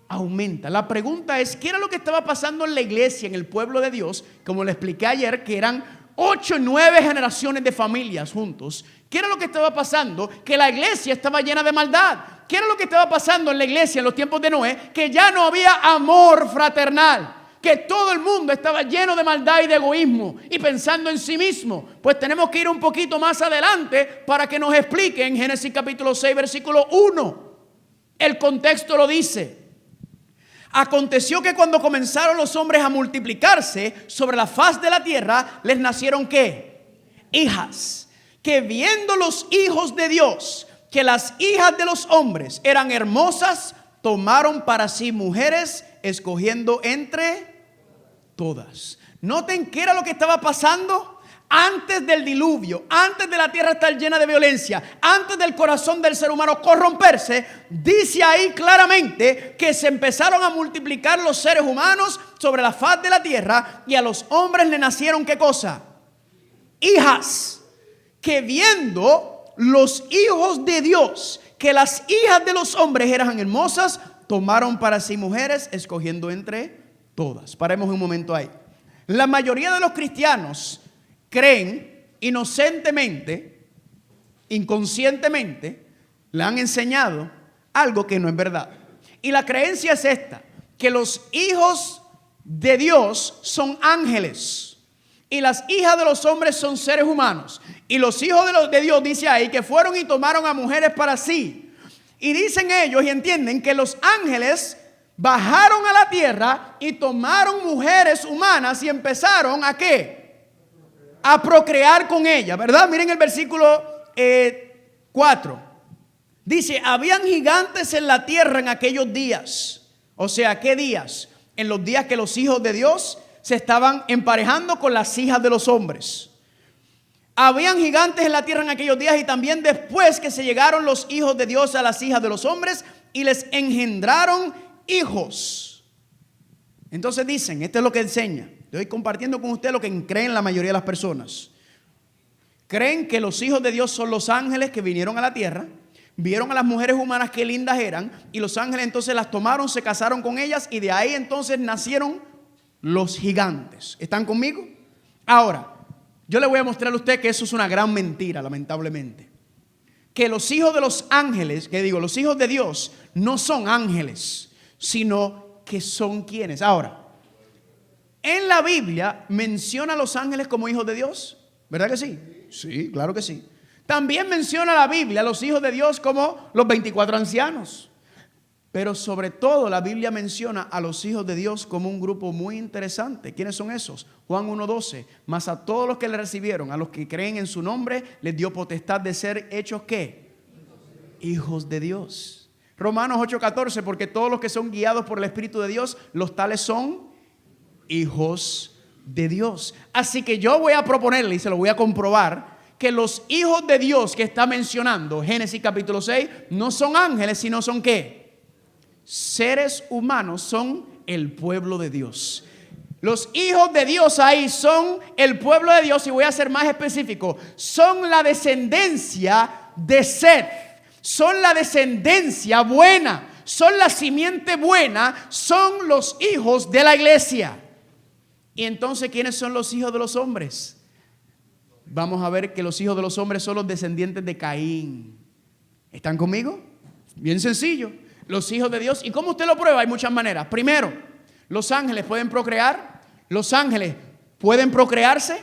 S1: aumenta. La pregunta es, ¿qué era lo que estaba pasando en la iglesia, en el pueblo de Dios? Como le expliqué ayer, que eran 8 o 9 generaciones de familias juntos. ¿Qué era lo que estaba pasando? Que la iglesia estaba llena de maldad. ¿Qué era lo que estaba pasando en la iglesia en los tiempos de Noé? Que ya no había amor fraternal. Que todo el mundo estaba lleno de maldad y de egoísmo y pensando en sí mismo. Pues tenemos que ir un poquito más adelante para que nos explique en Génesis capítulo 6, versículo 1. El contexto lo dice. Aconteció que cuando comenzaron los hombres a multiplicarse sobre la faz de la tierra, les nacieron ¿qué? Hijas. Que viendo los hijos de Dios que las hijas de los hombres eran hermosas, tomaron para sí mujeres, escogiendo entre todas. Noten qué era lo que estaba pasando antes del diluvio, antes de la tierra estar llena de violencia, antes del corazón del ser humano corromperse. Dice ahí claramente que se empezaron a multiplicar los seres humanos sobre la faz de la tierra, y a los hombres le nacieron ¿qué cosa? Hijas. Que viendo los hijos de Dios, que las hijas de los hombres eran hermosas, tomaron para sí mujeres, escogiendo entre todas. Paremos un momento ahí. La mayoría de los cristianos creen inocentemente, inconscientemente, le han enseñado algo que no es verdad. Y la creencia es esta, que los hijos de Dios son ángeles y las hijas de los hombres son seres humanos. Y los hijos de Dios, dice ahí, que fueron y tomaron a mujeres para sí. Y dicen ellos y entienden que los ángeles bajaron a la tierra y tomaron mujeres humanas y empezaron ¿a qué? A procrear con ellas, ¿verdad? Miren el versículo 4. Dice, habían gigantes en la tierra en aquellos días. O sea, ¿qué días? En los días que los hijos de Dios se estaban emparejando con las hijas de los hombres. Habían gigantes en la tierra en aquellos días y también después que se llegaron los hijos de Dios a las hijas de los hombres y les engendraron hijos. Entonces dicen, esto es lo que enseña. Estoy compartiendo con usted lo que creen la mayoría de las personas. Creen que los hijos de Dios son los ángeles que vinieron a la tierra, vieron a las mujeres humanas qué lindas eran y los ángeles entonces las tomaron, se casaron con ellas y de ahí entonces nacieron los gigantes. ¿Están conmigo? Ahora, yo le voy a mostrar a usted que eso es una gran mentira, lamentablemente. Que los hijos de los ángeles, los hijos de Dios no son ángeles, sino que son quienes. Ahora, en la Biblia menciona a los ángeles como hijos de Dios, ¿verdad que sí? Sí, claro que sí. También menciona la Biblia a los hijos de Dios como los 24 ancianos. Pero sobre todo la Biblia menciona a los hijos de Dios como un grupo muy interesante. ¿Quiénes son esos? Juan 1:12. Mas a todos los que le recibieron, a los que creen en su nombre, les dio potestad de ser hechos ¿qué? Hijos de Dios. Romanos 8:14. Porque todos los que son guiados por el Espíritu de Dios, los tales son hijos de Dios. Así que yo voy a proponerle y se lo voy a comprobar, que los hijos de Dios que está mencionando Génesis capítulo 6 no son ángeles, sino son ¿qué? Seres humanos, son el pueblo de Dios. Los hijos de Dios ahí son el pueblo de Dios y voy a ser más específico. Son la descendencia de Seth, son la descendencia buena, son la simiente buena, son los hijos de la iglesia. Y entonces, ¿quiénes son los hijos de los hombres? Vamos a ver que los hijos de los hombres son los descendientes de Caín. ¿Están conmigo? Bien sencillo. Los hijos de Dios. ¿Y cómo usted lo prueba? Hay muchas maneras. Primero, los ángeles pueden procrear. Los ángeles pueden procrearse.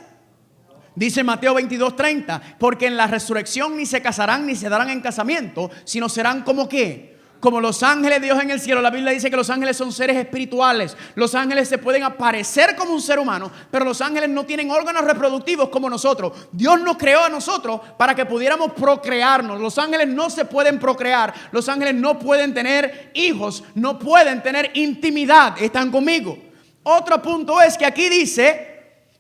S1: Dice Mateo 22:30. Porque en la resurrección ni se casarán ni se darán en casamiento, sino serán como ¿qué? Como los ángeles de Dios en el cielo. La Biblia dice que los ángeles son seres espirituales. Los ángeles se pueden aparecer como un ser humano, pero los ángeles no tienen órganos reproductivos como nosotros. Dios nos creó a nosotros para que pudiéramos procrearnos. Los ángeles no se pueden procrear. Los ángeles no pueden tener hijos, no pueden tener intimidad. ¿Están conmigo? Otro punto es que aquí dice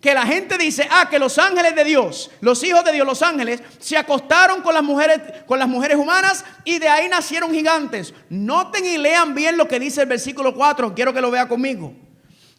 S1: que la gente dice, que los ángeles de Dios, los hijos de Dios, los ángeles, se acostaron con las mujeres humanas y de ahí nacieron gigantes. Noten y lean bien lo que dice el versículo 4, quiero que lo vea conmigo.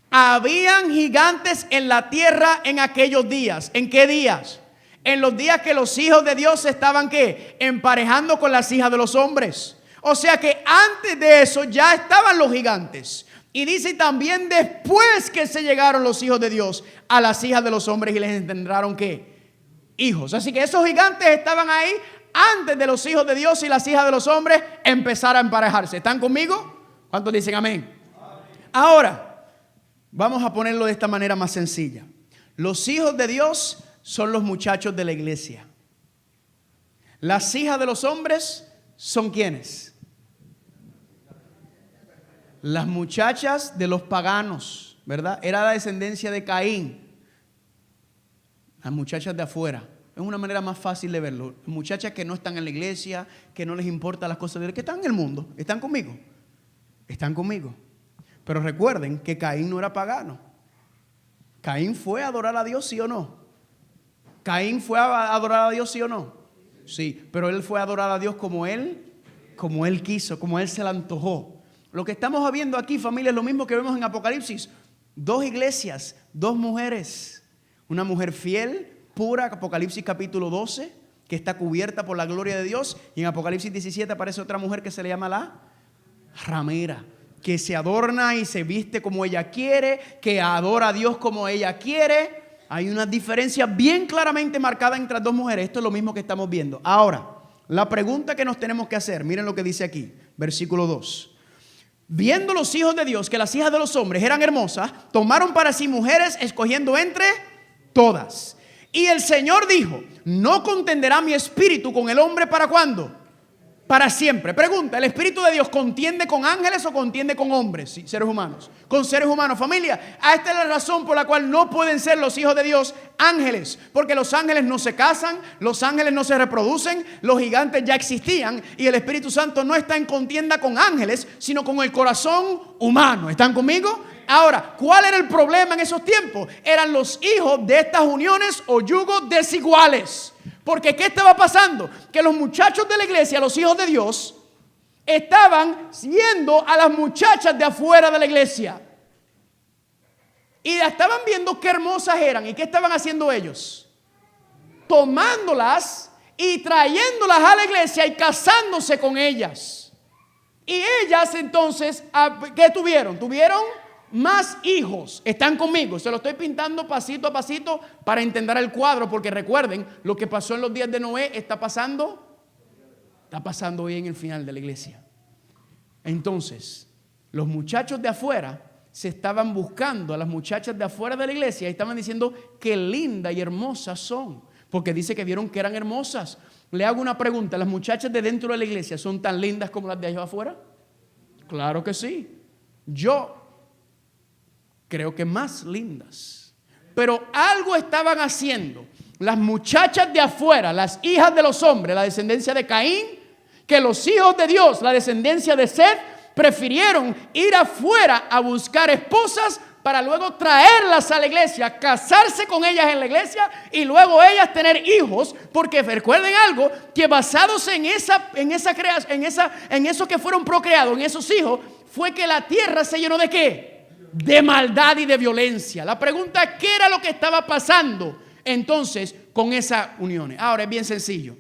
S1: Habían gigantes en la tierra en aquellos días. ¿En qué días? En los días que los hijos de Dios se estaban ¿qué? Emparejando con las hijas de los hombres. O sea que antes de eso ya estaban los gigantes. Y dice también después que se llegaron los hijos de Dios a las hijas de los hombres y les engendraron ¿qué? Hijos. Así que esos gigantes estaban ahí antes de los hijos de Dios y las hijas de los hombres empezar a emparejarse. ¿Están conmigo? ¿Cuántos dicen amén? Ahora, vamos a ponerlo de esta manera más sencilla. Los hijos de Dios son los muchachos de la iglesia. Las hijas de los hombres son ¿quiénes? Las muchachas de los paganos, ¿verdad? Era la descendencia de Caín. Las muchachas de afuera. Es una manera más fácil de verlo. Muchachas que no están en la iglesia, que no les importan las cosas de Dios, que están en el mundo. ¿Están conmigo? Están conmigo. Pero recuerden que Caín no era pagano. Caín fue a adorar a Dios, ¿sí o no? Caín fue a adorar a Dios, ¿sí o no? Sí, pero él fue a adorar a Dios como él quiso, como él se le antojó. Lo que estamos viendo aquí, familia, es lo mismo que vemos en Apocalipsis. 2 iglesias, 2 mujeres. Una mujer fiel, pura, Apocalipsis capítulo 12. que está cubierta por la gloria de Dios. Y en Apocalipsis 17 aparece otra mujer que se le llama la ramera, que se adorna y se viste como ella quiere, que adora a Dios como ella quiere. Hay una diferencia bien claramente marcada entre las dos mujeres. Esto es lo mismo que estamos viendo. Ahora, la pregunta que nos tenemos que hacer, miren lo que dice aquí, versículo 2. Viendo los hijos de Dios que las hijas de los hombres eran hermosas, tomaron para sí mujeres, escogiendo entre todas. Y el Señor dijo: no contenderá mi espíritu con el hombre. ¿Para cuándo? Para siempre. Pregunta: ¿el Espíritu de Dios contiende con ángeles o contiende con hombres? Sí, seres humanos. Con seres humanos. Familia, esta es la razón por la cual no pueden ser los hijos de Dios ángeles. Porque los ángeles no se casan, los ángeles no se reproducen, los gigantes ya existían. Y el Espíritu Santo no está en contienda con ángeles, sino con el corazón humano. ¿Están conmigo? Ahora, ¿cuál era el problema en esos tiempos? Eran los hijos de estas uniones o yugos desiguales. Porque ¿qué estaba pasando? Que los muchachos de la iglesia, los hijos de Dios, estaban viendo a las muchachas de afuera de la iglesia. Y estaban viendo qué hermosas eran. ¿Y qué estaban haciendo ellos? Tomándolas y trayéndolas a la iglesia y casándose con ellas. Y ellas entonces, ¿qué tuvieron? Tuvieron más hijos. Están conmigo. Se lo estoy pintando pasito a pasito para entender el cuadro, porque recuerden, lo que pasó en los días de Noé está pasando hoy en el final de la iglesia. Entonces, los muchachos de afuera se estaban buscando a las muchachas de afuera de la iglesia y estaban diciendo qué lindas y hermosas son, porque dice que vieron que eran hermosas. Le hago una pregunta: ¿las muchachas de dentro de la iglesia son tan lindas como las de allá afuera? Claro que sí. Yo creo que más lindas. Pero algo estaban haciendo las muchachas de afuera, las hijas de los hombres, la descendencia de Caín, que los hijos de Dios, la descendencia de Seth, prefirieron ir afuera a buscar esposas para luego traerlas a la iglesia, casarse con ellas en la iglesia y luego ellas tener hijos. Porque recuerden algo, que basados en eso que fueron procreados, en esos hijos, fue que la tierra se llenó de ¿qué? De maldad y de violencia. La pregunta es: ¿qué era lo que estaba pasando entonces con esas uniones? Ahora es bien sencillo.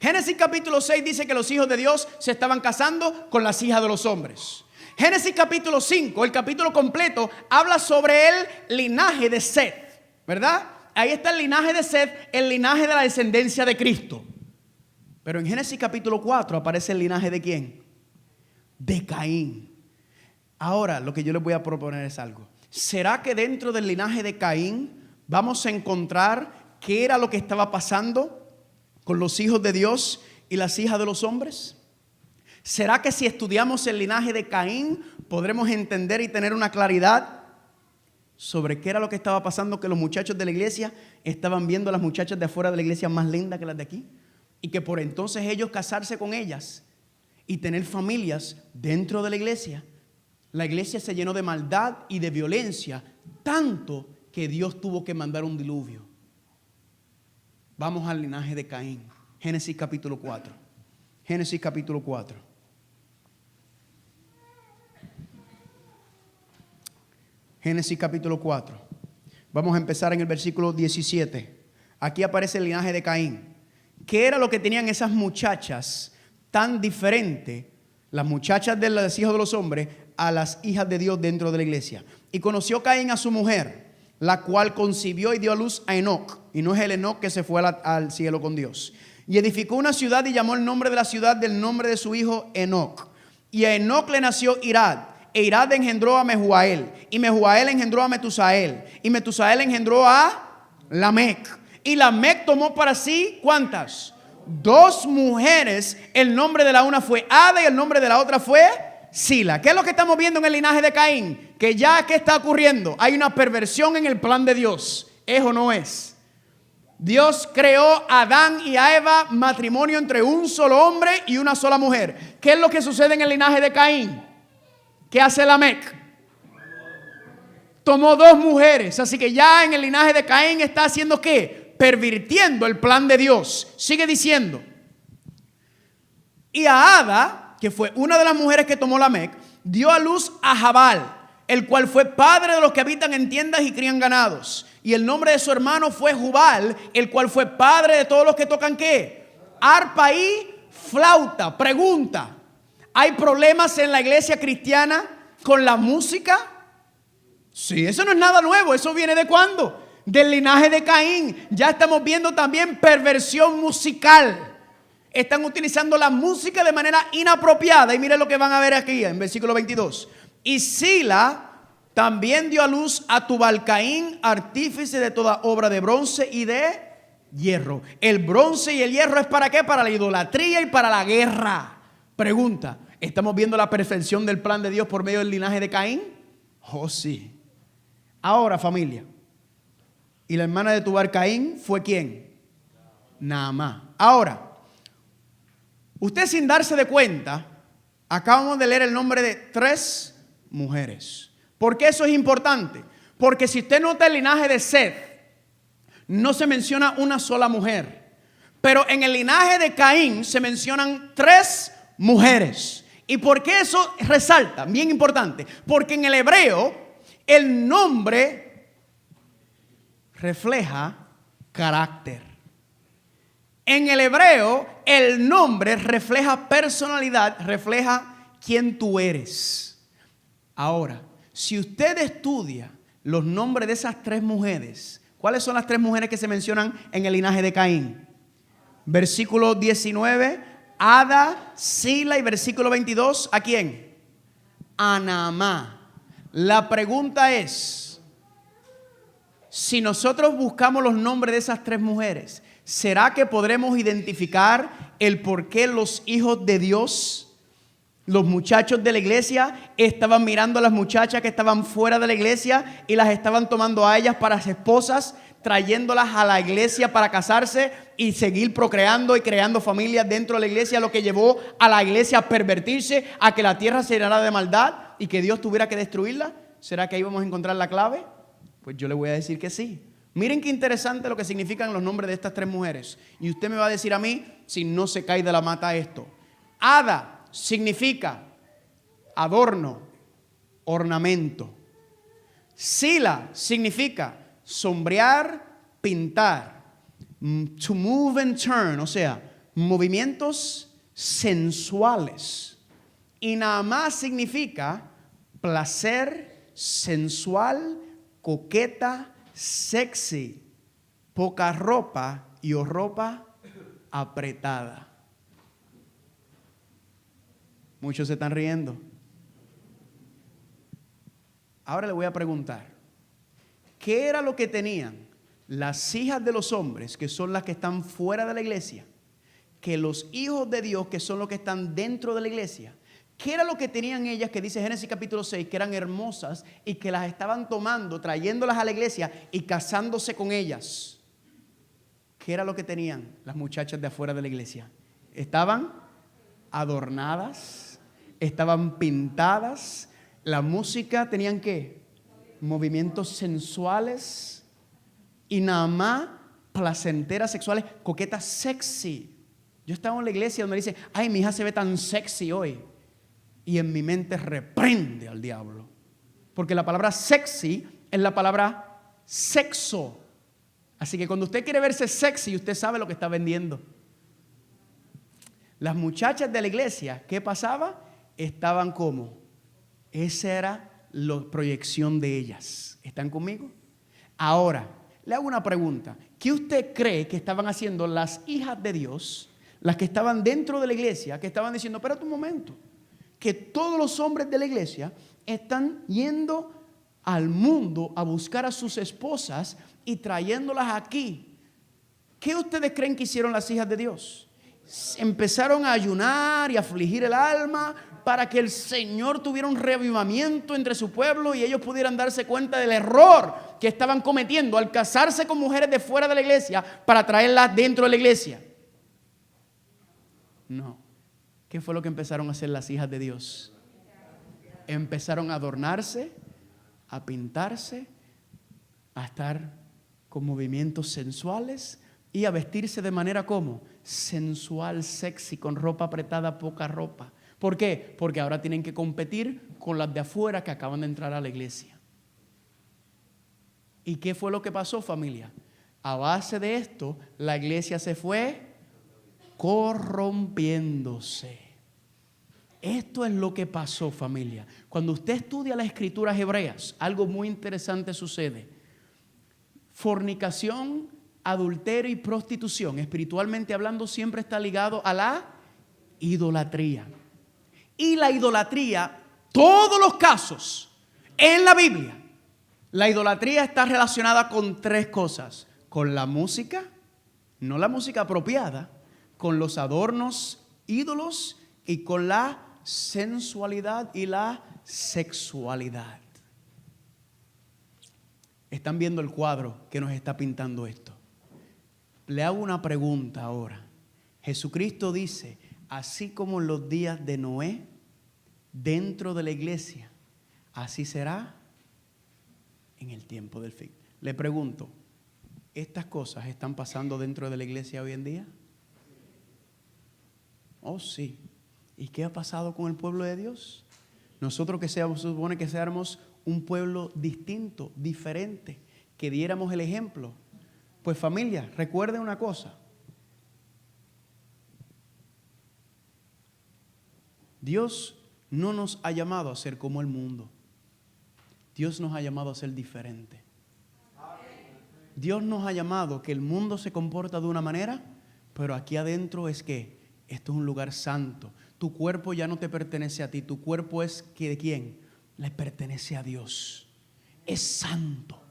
S1: Génesis capítulo 6 dice que los hijos de Dios se estaban casando con las hijas de los hombres. Génesis capítulo 5, el capítulo completo, habla sobre el linaje de Seth, ¿verdad? Ahí está el linaje de Seth, el linaje de la descendencia de Cristo. Pero en Génesis capítulo 4 aparece el linaje ¿de quién? De Caín. Ahora, lo que yo les voy a proponer es algo. ¿Será que dentro del linaje de Caín vamos a encontrar qué era lo que estaba pasando con los hijos de Dios y las hijas de los hombres? ¿Será que si estudiamos el linaje de Caín podremos entender y tener una claridad sobre qué era lo que estaba pasando, que los muchachos de la iglesia estaban viendo a las muchachas de afuera de la iglesia más lindas que las de aquí? Y que por entonces ellos casarse con ellas y tener familias dentro de la iglesia se llenó de maldad y de violencia, tanto que Dios tuvo que mandar un diluvio. Vamos al linaje de Caín. Génesis capítulo 4. Génesis capítulo 4. Génesis capítulo 4. Vamos a empezar en el versículo 17. Aquí aparece el linaje de Caín. ¿Qué era lo que tenían esas muchachas tan diferente, las muchachas de los hijos de los hombres, a las hijas de Dios dentro de la iglesia? Y conoció Caín a su mujer, la cual concibió y dio a luz a Enoc. Y no es el Enoc que se fue al cielo con Dios. Y edificó una ciudad y llamó el nombre de la ciudad del nombre de su hijo Enoc. Y a Enoc le nació Irad. E Irad engendró a Mehujael. Y Mehujael engendró a Metusael. Y Metusael engendró a Lamec. Y Lamec tomó para sí, ¿cuántas? 2 mujeres. El nombre de la una fue Ada y el nombre de la otra fue Sila. ¿Qué es lo que estamos viendo en el linaje de Caín? Que ya, ¿qué está ocurriendo? Hay una perversión en el plan de Dios. ¿Es o no es? Dios creó a Adán y a Eva, matrimonio entre un solo hombre y una sola mujer. ¿Qué es lo que sucede en el linaje de Caín? ¿Qué hace Lamec? Tomó 2 mujeres. Así que ya en el linaje de Caín está haciendo ¿qué? Pervirtiendo el plan de Dios. Sigue diciendo. Y a Ada, que fue una de las mujeres que tomó Lamec, dio a luz a Jabal, el cual fue padre de los que habitan en tiendas y crían ganados. Y el nombre de su hermano fue Jubal, el cual fue padre de todos los que tocan ¿qué? Arpa y flauta. Pregunta: ¿hay problemas en la iglesia cristiana con la música? Sí, eso no es nada nuevo. ¿Eso viene de cuándo? Del linaje de Caín. Ya estamos viendo también perversión musical. Están utilizando la música de manera inapropiada. Y miren lo que van a ver aquí en versículo 22. Y Sila también dio a luz a Tubal-Caín, artífice de toda obra de bronce y de hierro. El bronce y el hierro es ¿para qué? Para la idolatría y para la guerra. Pregunta: ¿estamos viendo la perfección del plan de Dios por medio del linaje de Caín? Oh, sí. Ahora, familia, ¿y la hermana de Tubal-Caín fue quién? Naamá. Ahora, usted sin darse de cuenta, acabamos de leer el nombre de 3 mujeres. ¿Por qué eso es importante? Porque si usted nota el linaje de Seth, no se menciona una sola mujer. Pero en el linaje de Caín se mencionan 3 mujeres. ¿Y por qué eso resalta? Bien importante. Porque en el hebreo el nombre refleja carácter. En el hebreo el nombre refleja personalidad, refleja quién tú eres. Ahora, si usted estudia los nombres de esas 3 mujeres, ¿cuáles son las 3 mujeres que se mencionan en el linaje de Caín? Versículo 19, Ada, Sila, y versículo 22, ¿a quién? A Naamá. La pregunta es, si nosotros buscamos los nombres de esas 3 mujeres, ¿será que podremos identificar el por qué los hijos de Dios, los muchachos de la iglesia, estaban mirando a las muchachas que estaban fuera de la iglesia y las estaban tomando a ellas para esposas, trayéndolas a la iglesia para casarse y seguir procreando y creando familias dentro de la iglesia, lo que llevó a la iglesia a pervertirse, a que la tierra se llenara de maldad y que Dios tuviera que destruirla? ¿Será que ahí vamos a encontrar la clave? Pues yo le voy a decir que sí. Miren qué interesante lo que significan los nombres de estas 3 mujeres. Y usted me va a decir a mí si no se cae de la mata esto. Ada significa adorno, ornamento. Sila significa sombrear, pintar. To move and turn, o sea, movimientos sensuales. Y Naamá significa placer, sensual, coqueta, sexy, poca ropa y o ropa apretada. Muchos se están riendo. Ahora le voy a preguntar, ¿qué era lo que tenían las hijas de los hombres, que son las que están fuera de la iglesia, que los hijos de Dios, que son los que están dentro de la iglesia? ¿Qué era lo que tenían ellas, que dice Génesis capítulo 6, que eran hermosas y que las estaban tomando, trayéndolas a la iglesia y casándose con ellas? ¿Qué era lo que tenían las muchachas de afuera de la iglesia? Estaban adornadas, estaban pintadas. La música tenían ¿qué? Movimientos sensuales. Y Naamá, placenteras sexuales, coquetas, sexy. Yo estaba en la iglesia donde dice, ay, mi hija se ve tan sexy hoy. Y en mi mente reprende al diablo. Porque la palabra sexy es la palabra sexo. Así que cuando usted quiere verse sexy, usted sabe lo que está vendiendo. Las muchachas de la iglesia, ¿qué pasaba? Estaban como. Esa era la proyección de ellas. ¿Están conmigo? Ahora, le hago una pregunta. ¿Qué usted cree que estaban haciendo las hijas de Dios, las que estaban dentro de la iglesia, que estaban diciendo, espérate un momento, que todos los hombres de la iglesia están yendo al mundo a buscar a sus esposas y trayéndolas aquí? ¿Qué ustedes creen que hicieron las hijas de Dios? Empezaron a ayunar y a afligir el alma para que el Señor tuviera un reavivamiento entre su pueblo y ellos pudieran darse cuenta del error que estaban cometiendo al casarse con mujeres de fuera de la iglesia para traerlas dentro de la iglesia. No. ¿Qué fue lo que empezaron a hacer las hijas de Dios? Empezaron a adornarse, a pintarse, a estar con movimientos sensuales y a vestirse de manera como sensual, sexy, con ropa apretada, poca ropa. ¿Por qué? Porque ahora tienen que competir con las de afuera que acaban de entrar a la iglesia. ¿Y qué fue lo que pasó, familia? A base de esto, la iglesia se fue corrompiéndose. Esto es lo que pasó, familia. Cuando usted estudia las escrituras hebreas, algo muy interesante sucede. Fornicación, adulterio y prostitución, espiritualmente hablando, siempre está ligado a la idolatría. Y la idolatría, todos los casos en la Biblia, la idolatría está relacionada con tres cosas: con la música, no la música apropiada, con los adornos, ídolos, y con la sensualidad y la sexualidad. Están viendo el cuadro que nos está pintando esto. Le hago una pregunta ahora. Jesucristo dice, así como en los días de Noé, dentro de la iglesia, así será en el tiempo del fin. Le pregunto, ¿estas cosas están pasando dentro de la iglesia hoy en día? Oh, sí. ¿Y qué ha pasado con el pueblo de Dios? Nosotros que seamos, se supone que seamos un pueblo distinto, diferente, que diéramos el ejemplo. Pues familia, recuerden una cosa. Dios no nos ha llamado a ser como el mundo. Dios nos ha llamado a ser diferente. Dios nos ha llamado que el mundo se comporta de una manera, pero aquí adentro es que esto es un lugar santo. Tu cuerpo ya no te pertenece a ti. Tu cuerpo es que ¿de quién? Le pertenece a Dios. Es santo.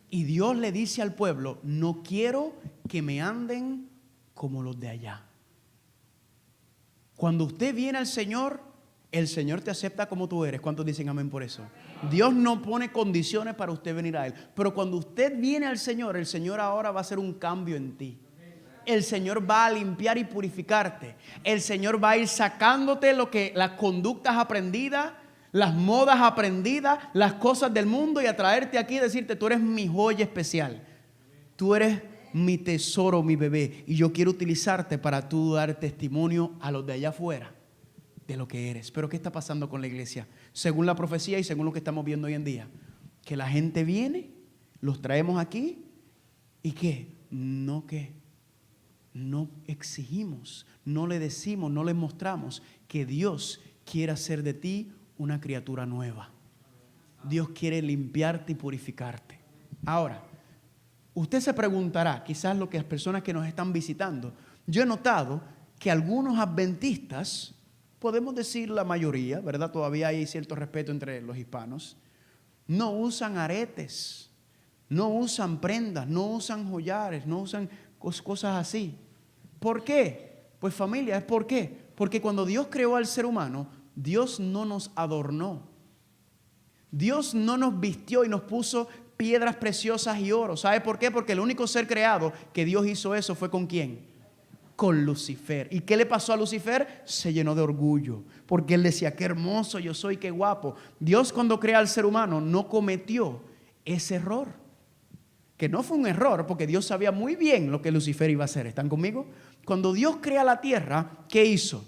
S1: Y Dios le dice al pueblo, no quiero que me anden como los de allá. Cuando usted viene al Señor, el Señor te acepta como tú eres. ¿Cuántos dicen amén por eso? Dios no pone condiciones para usted venir a Él. Pero cuando usted viene al Señor, el Señor ahora va a hacer un cambio en ti. El Señor va a limpiar y purificarte. El Señor va a ir sacándote las conductas aprendidas, las modas aprendidas, las cosas del mundo, y a traerte aquí y decirte, tú eres mi joya especial. Tú eres mi tesoro, mi bebé. Y yo quiero utilizarte para tú dar testimonio a los de allá afuera de lo que eres. Pero ¿qué está pasando con la iglesia? Según la profecía y según lo que estamos viendo hoy en día, que la gente viene, los traemos aquí y ¿qué? No exigimos, no le decimos, no le mostramos que Dios quiere hacer de ti una criatura nueva. Dios quiere limpiarte y purificarte. Ahora, usted se preguntará, quizás lo que las personas que nos están visitando, yo he notado que algunos adventistas, podemos decir la mayoría, ¿verdad? Todavía hay cierto respeto entre los hispanos, no usan aretes, no usan prendas, no usan collares, no usan cosas así. ¿Por qué? Pues familia, ¿es por qué? Porque cuando Dios creó al ser humano, Dios no nos adornó. Dios no nos vistió y nos puso piedras preciosas y oro. ¿Sabe por qué? Porque el único ser creado que Dios hizo eso fue ¿con quién? Con Lucifer. ¿Y qué le pasó a Lucifer? Se llenó de orgullo, porque él decía, qué hermoso yo soy, qué guapo. Dios cuando crea al ser humano no cometió ese error. Que no fue un error, porque Dios sabía muy bien lo que Lucifer iba a hacer. ¿Están conmigo? Cuando Dios crea la tierra, ¿qué hizo?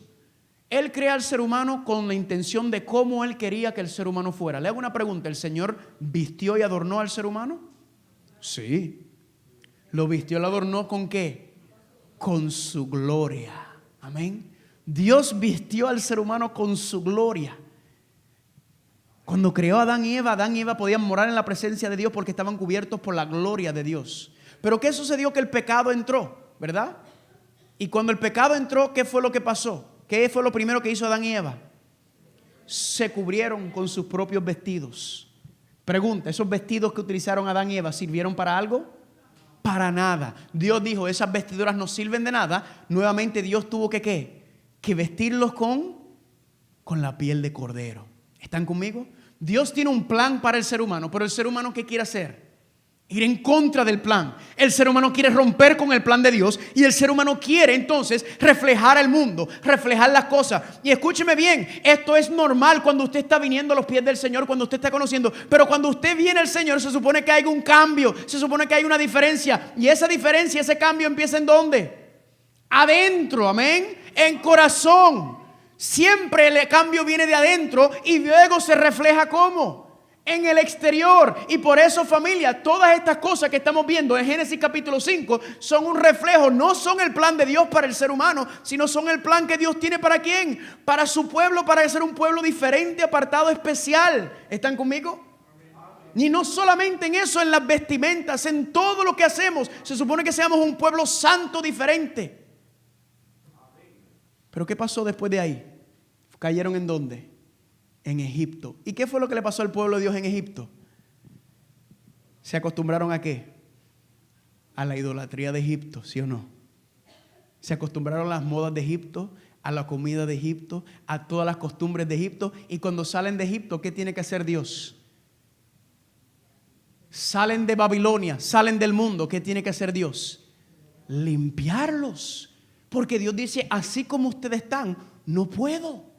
S1: Él crea al ser humano con la intención de cómo Él quería que el ser humano fuera. Le hago una pregunta, ¿el Señor vistió y adornó al ser humano? Sí. ¿Lo vistió y lo adornó con qué? Con su gloria. Amén. Dios vistió al ser humano con su gloria. Cuando creó a Adán y Eva podían morar en la presencia de Dios porque estaban cubiertos por la gloria de Dios. Pero ¿qué sucedió? Que el pecado entró, ¿verdad? Y cuando el pecado entró, ¿qué fue lo que pasó? ¿Qué fue lo primero que hizo Adán y Eva? Se cubrieron con sus propios vestidos. Pregunta, ¿esos vestidos que utilizaron Adán y Eva sirvieron para algo? Para nada. Dios dijo, esas vestiduras no sirven de nada. Nuevamente Dios tuvo que ¿qué? Que vestirlos con la piel de cordero. ¿Están conmigo? Dios tiene un plan para el ser humano, pero el ser humano ¿qué quiere hacer? Ir en contra del plan. El ser humano quiere romper con el plan de Dios y el ser humano quiere entonces reflejar al mundo, reflejar las cosas. Y escúcheme bien, esto es normal cuando usted está viniendo a los pies del Señor, cuando usted está conociendo. Pero cuando usted viene al Señor se supone que hay un cambio, se supone que hay una diferencia. Y esa diferencia, ese cambio empieza ¿en dónde? Adentro, amén, en corazón. Siempre el cambio viene de adentro y luego se refleja ¿cómo? en el exterior. Y por eso, familia, todas estas cosas que estamos viendo en Génesis capítulo 5 son un reflejo, no son el plan de Dios para el ser humano, sino son el plan que Dios tiene para quién, para su pueblo, para ser un pueblo diferente, apartado, especial. ¿Están conmigo? Y no solamente en eso, en las vestimentas, en todo lo que hacemos. Se supone que seamos un pueblo santo diferente. Pero ¿qué pasó después de ahí? ¿Cayeron en dónde? En Egipto. ¿Y qué fue lo que le pasó al pueblo de Dios en Egipto? ¿Se acostumbraron a qué? A la idolatría de Egipto, ¿sí o no? Se acostumbraron a las modas de Egipto, a la comida de Egipto, a todas las costumbres de Egipto. Y cuando salen de Egipto, ¿qué tiene que hacer Dios? Salen de Babilonia, salen del mundo. ¿Qué tiene que hacer Dios? Limpiarlos. Porque Dios dice, así como ustedes están, no puedo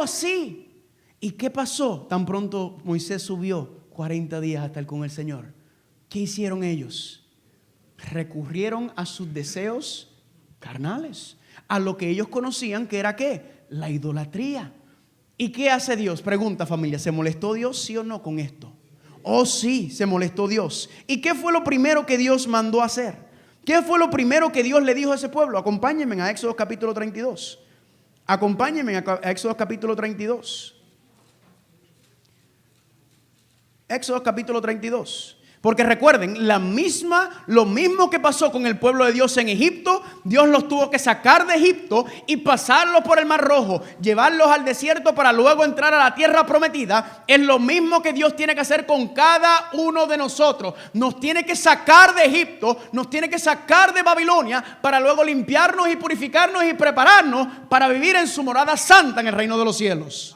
S1: así. ¿Y qué pasó? Tan pronto Moisés subió 40 días a estar con el Señor. ¿Qué hicieron ellos? Recurrieron a sus deseos carnales, a lo que ellos conocían que era ¿qué? La idolatría. ¿Y qué hace Dios? Pregunta, familia, ¿se molestó Dios sí o no con esto? Oh sí, se molestó Dios. ¿Y qué fue lo primero que Dios mandó a hacer? ¿Qué fue lo primero que Dios le dijo a ese pueblo? Acompáñenme a Éxodo capítulo 32. Acompáñenme a Éxodo capítulo 32. Éxodo capítulo 32. Porque recuerden, lo mismo que pasó con el pueblo de Dios en Egipto, Dios los tuvo que sacar de Egipto y pasarlos por el Mar Rojo, llevarlos al desierto para luego entrar a la tierra prometida. Es lo mismo que Dios tiene que hacer con cada uno de nosotros. Nos tiene que sacar de Egipto, nos tiene que sacar de Babilonia para luego limpiarnos y purificarnos y prepararnos para vivir en su morada santa en el reino de los cielos.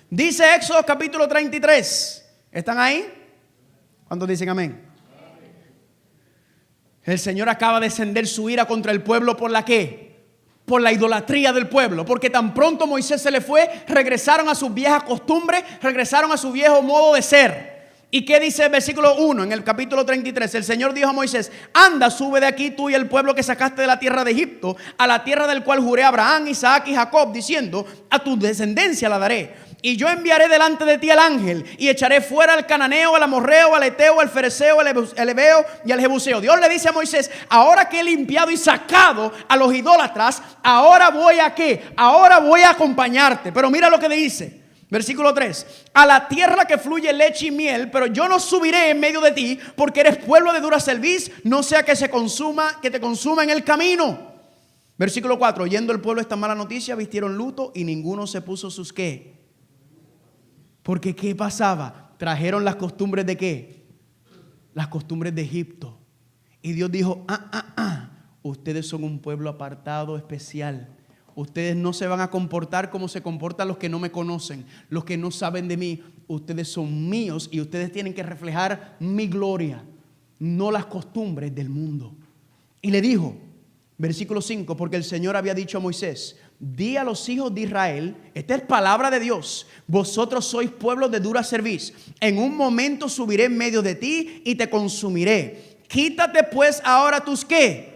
S1: Dice Éxodo capítulo 33. ¿Están ahí? ¿Cuántos dicen amén? El Señor acaba de encender su ira contra el pueblo por la ¿qué? Por la idolatría del pueblo. Porque tan pronto Moisés se le fue, regresaron a sus viejas costumbres, regresaron a su viejo modo de ser. ¿Y qué dice el versículo 1 en el capítulo 33? El Señor dijo a Moisés, anda, sube de aquí tú y el pueblo que sacaste de la tierra de Egipto, a la tierra del cual juré a Abraham, Isaac y Jacob, diciendo, a tu descendencia la daré. Y yo enviaré delante de ti al ángel y echaré fuera al cananeo, al amorreo, al eteo, al fereceo, al heveo y al jebuseo. Dios le dice a Moisés, ahora que he limpiado y sacado a los idólatras, ahora voy a ¿qué? Ahora voy a acompañarte. Pero mira lo que dice. Versículo 3. A la tierra que fluye leche y miel, pero yo no subiré en medio de ti, porque eres pueblo de dura cerviz, no sea que te consuma en el camino. Versículo 4. Oyendo el pueblo esta mala noticia, vistieron luto y ninguno se puso sus ¿qué? Porque ¿qué pasaba? Trajeron las costumbres de ¿qué? Las costumbres de Egipto. Y Dios dijo, ustedes son un pueblo apartado, especial. Ustedes no se van a comportar como se comportan los que no me conocen, los que no saben de mí. Ustedes son míos y ustedes tienen que reflejar mi gloria, no las costumbres del mundo. Y le dijo, versículo 5, porque el Señor había dicho a Moisés, di a los hijos de Israel, esta es palabra de Dios, vosotros sois pueblo de dura cerviz. En un momento subiré en medio de ti y te consumiré. Quítate pues ahora tus ¿qué?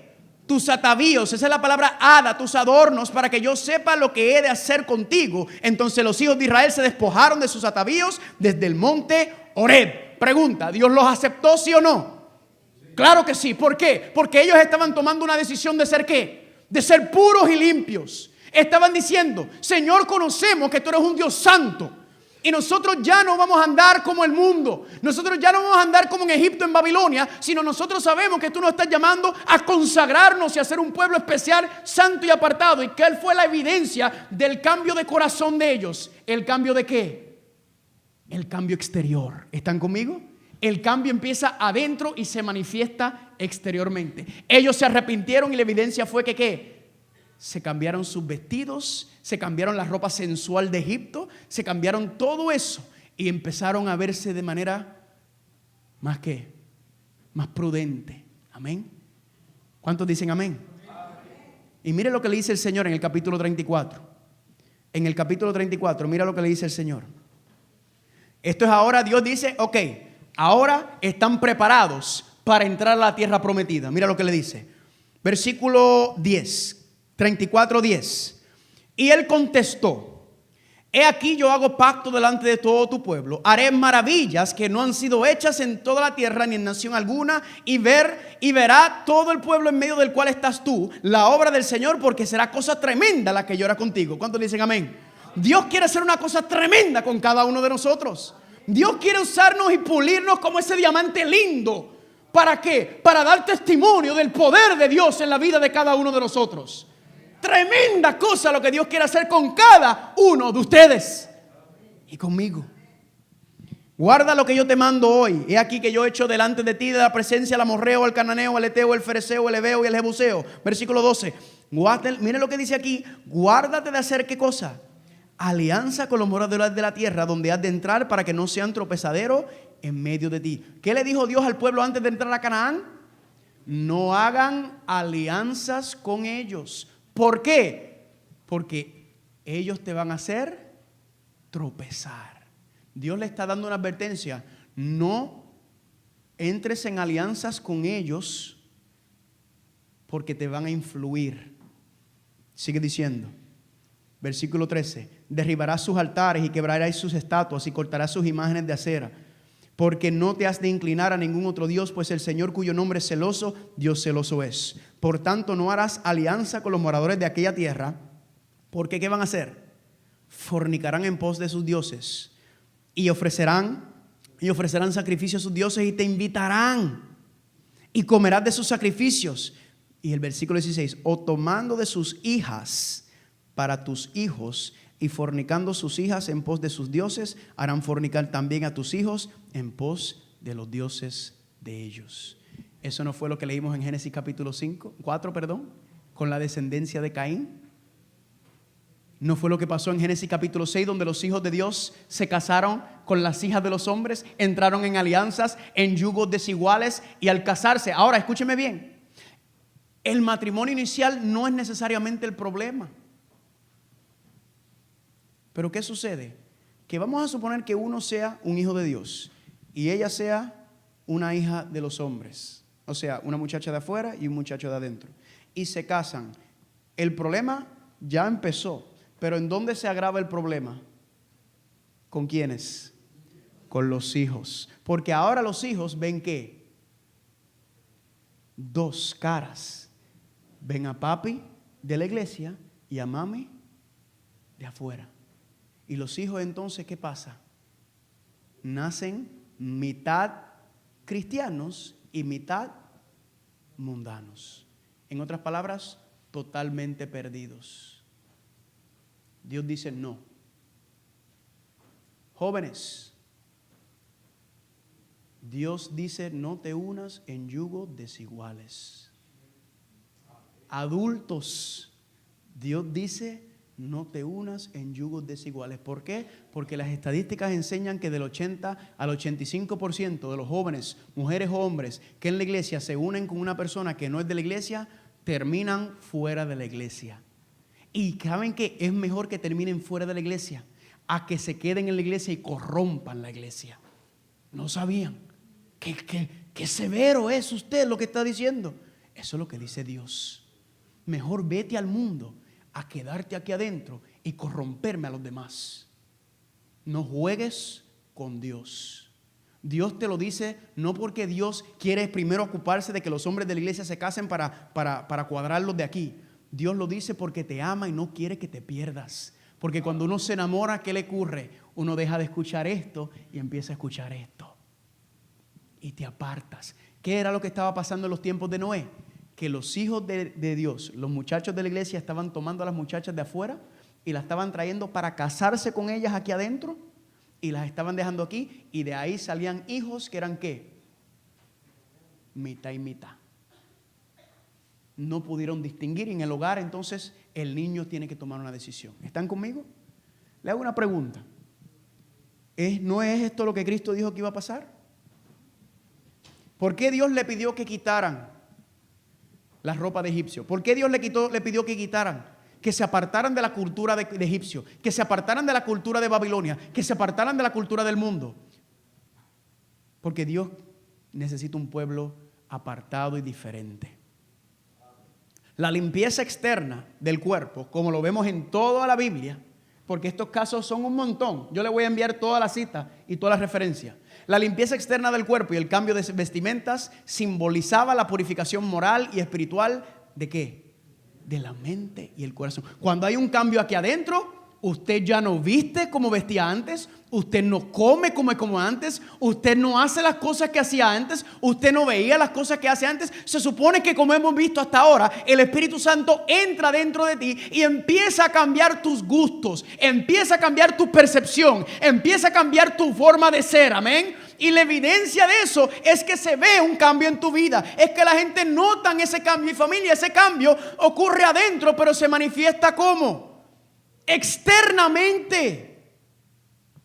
S1: Tus atavíos, esa es la palabra hada, tus adornos, para que yo sepa lo que he de hacer contigo. Entonces los hijos de Israel se despojaron de sus atavíos desde el monte Horeb. Pregunta, ¿Dios los aceptó sí o no? Claro que sí. ¿Por qué? Porque ellos estaban tomando una decisión de ser ¿qué? De ser puros y limpios. Estaban diciendo, Señor, conocemos que tú eres un Dios santo. Y nosotros ya no vamos a andar como el mundo. Nosotros ya no vamos a andar como en Egipto, en Babilonia. Sino nosotros sabemos que tú nos estás llamando a consagrarnos y a ser un pueblo especial, santo y apartado. ¿Y qué fue la evidencia del cambio de corazón de ellos? ¿El cambio de qué? El cambio exterior. ¿Están conmigo? El cambio empieza adentro y se manifiesta exteriormente. Ellos se arrepintieron y la evidencia fue que ¿qué? Se cambiaron sus vestidos, se cambiaron la ropa sensual de Egipto, se cambiaron todo eso y empezaron a verse de manera más ¿qué? Más prudente. Amén. ¿Cuántos dicen amén? Y mire lo que le dice el Señor en el capítulo 34. En el capítulo 34, mira lo que le dice el Señor. Esto es ahora, Dios dice, ok, ahora están preparados para entrar a la tierra prometida. Mira lo que le dice. Versículo 10. 34:10. Y él contestó, He aquí yo hago pacto delante de todo tu pueblo. Haré maravillas que no han sido hechas en toda la tierra ni en nación alguna. Y verá todo el pueblo en medio del cual estás tú la obra del Señor, porque será cosa tremenda la que yo haré contigo. ¿Cuántos dicen amén? Dios quiere hacer una cosa tremenda con cada uno de nosotros. Dios quiere usarnos y pulirnos como ese diamante lindo. ¿Para qué? Para dar testimonio del poder de Dios en la vida de cada uno de nosotros. Tremenda cosa lo que Dios quiere hacer con cada uno de ustedes y conmigo. Guarda lo que yo te mando hoy. He aquí que yo echo delante de ti de la presencia al amorreo, al cananeo, al eteo, al fereceo, al heveo y al jebuseo. Versículo 12. Miren lo que dice aquí. Guárdate de hacer ¿qué cosa? Alianza con los moradores de la tierra donde has de entrar, para que no sean tropezadero en medio de ti. ¿Qué le dijo Dios al pueblo antes de entrar a Canaán? No hagan alianzas con ellos. ¿Por qué? Porque ellos te van a hacer tropezar. Dios le está dando una advertencia. No entres en alianzas con ellos porque te van a influir. Sigue diciendo. Versículo 13. Derribarás sus altares y quebrarás sus estatuas y cortarás sus imágenes de acera. Porque no te has de inclinar a ningún otro Dios, pues el Señor cuyo nombre es celoso, Dios celoso es. Por tanto, no harás alianza con los moradores de aquella tierra, porque ¿qué van a hacer? Fornicarán en pos de sus dioses y ofrecerán sacrificios a sus dioses y te invitarán y comerás de sus sacrificios. Y el versículo 16, o tomando de sus hijas para tus hijos y fornicando sus hijas en pos de sus dioses, harán fornicar también a tus hijos en pos de los dioses de ellos. Eso no fue lo que leímos en Génesis capítulo 4, con la descendencia de Caín. No fue lo que pasó en Génesis capítulo 6, donde los hijos de Dios se casaron con las hijas de los hombres, entraron en alianzas, en yugos desiguales, y al casarse, ahora escúcheme bien, el matrimonio inicial no es necesariamente el problema. Pero ¿qué sucede? Que vamos a suponer que uno sea un hijo de Dios y ella sea una hija de los hombres. O sea, una muchacha de afuera y un muchacho de adentro. Y se casan. El problema ya empezó. Pero ¿en dónde se agrava el problema? ¿Con quiénes? Con los hijos. Porque ahora los hijos ven ¿qué? Dos caras. Ven a papi de la iglesia y a mami de afuera. Y los hijos entonces, ¿qué pasa? Nacen mitad cristianos y mitad mundanos. En otras palabras, totalmente perdidos. Dios dice no. Jóvenes, Dios dice no te unas en yugos desiguales. Adultos, Dios dice no te unas en yugos desiguales. ¿Por qué? Porque las estadísticas enseñan que del 80 al 85% de los jóvenes, mujeres o hombres, que en la iglesia se unen con una persona que no es de la iglesia, terminan fuera de la iglesia. Y saben que es mejor que terminen fuera de la iglesia a que se queden en la iglesia y corrompan la iglesia. ¿No sabían? Qué severo es usted lo que está diciendo. Eso es lo que dice Dios. Mejor vete al mundo a quedarte aquí adentro y corromperme a los demás. No juegues con Dios. Dios te lo dice no porque Dios quiere primero ocuparse de que los hombres de la iglesia se casen para cuadrarlos de aquí. Dios lo dice porque te ama y no quiere que te pierdas. Porque cuando uno se enamora, ¿qué le ocurre? Uno deja de escuchar esto y empieza a escuchar esto. Y te apartas. ¿Qué era lo que estaba pasando en los tiempos de Noé? Que los hijos de Dios, los muchachos de la iglesia, estaban tomando a las muchachas de afuera y las estaban trayendo para casarse con ellas aquí adentro y las estaban dejando aquí, y de ahí salían hijos que eran ¿qué? Mitad y mitad. No pudieron distinguir, y en el hogar entonces el niño tiene que tomar una decisión. ¿Están conmigo? Le hago una pregunta. ¿No es esto lo que Cristo dijo que iba a pasar? ¿Por qué Dios le pidió que quitaran la ropa de egipcio? ¿Por qué Dios le pidió que quitaran? Que se apartaran de la cultura de egipcio, que se apartaran de la cultura de Babilonia, que se apartaran de la cultura del mundo. Porque Dios necesita un pueblo apartado y diferente. La limpieza externa del cuerpo, como lo vemos en toda la Biblia, porque estos casos son un montón. Yo le voy a enviar toda la cita y toda la referencia. La limpieza externa del cuerpo y el cambio de vestimentas simbolizaba la purificación moral y espiritual ¿de qué? De la mente y el corazón. Cuando hay un cambio aquí adentro, usted ya no viste como vestía antes, usted no come como antes, usted no hace las cosas que hacía antes, usted no veía las cosas que hace antes. Se supone que, como hemos visto hasta ahora, el Espíritu Santo entra dentro de ti y empieza a cambiar tus gustos, empieza a cambiar tu percepción, empieza a cambiar tu forma de ser, amén. Y la evidencia de eso es que se ve un cambio en tu vida, es que la gente nota ese cambio. Y familia, ese cambio ocurre adentro, pero se manifiesta ¿cómo? Externamente.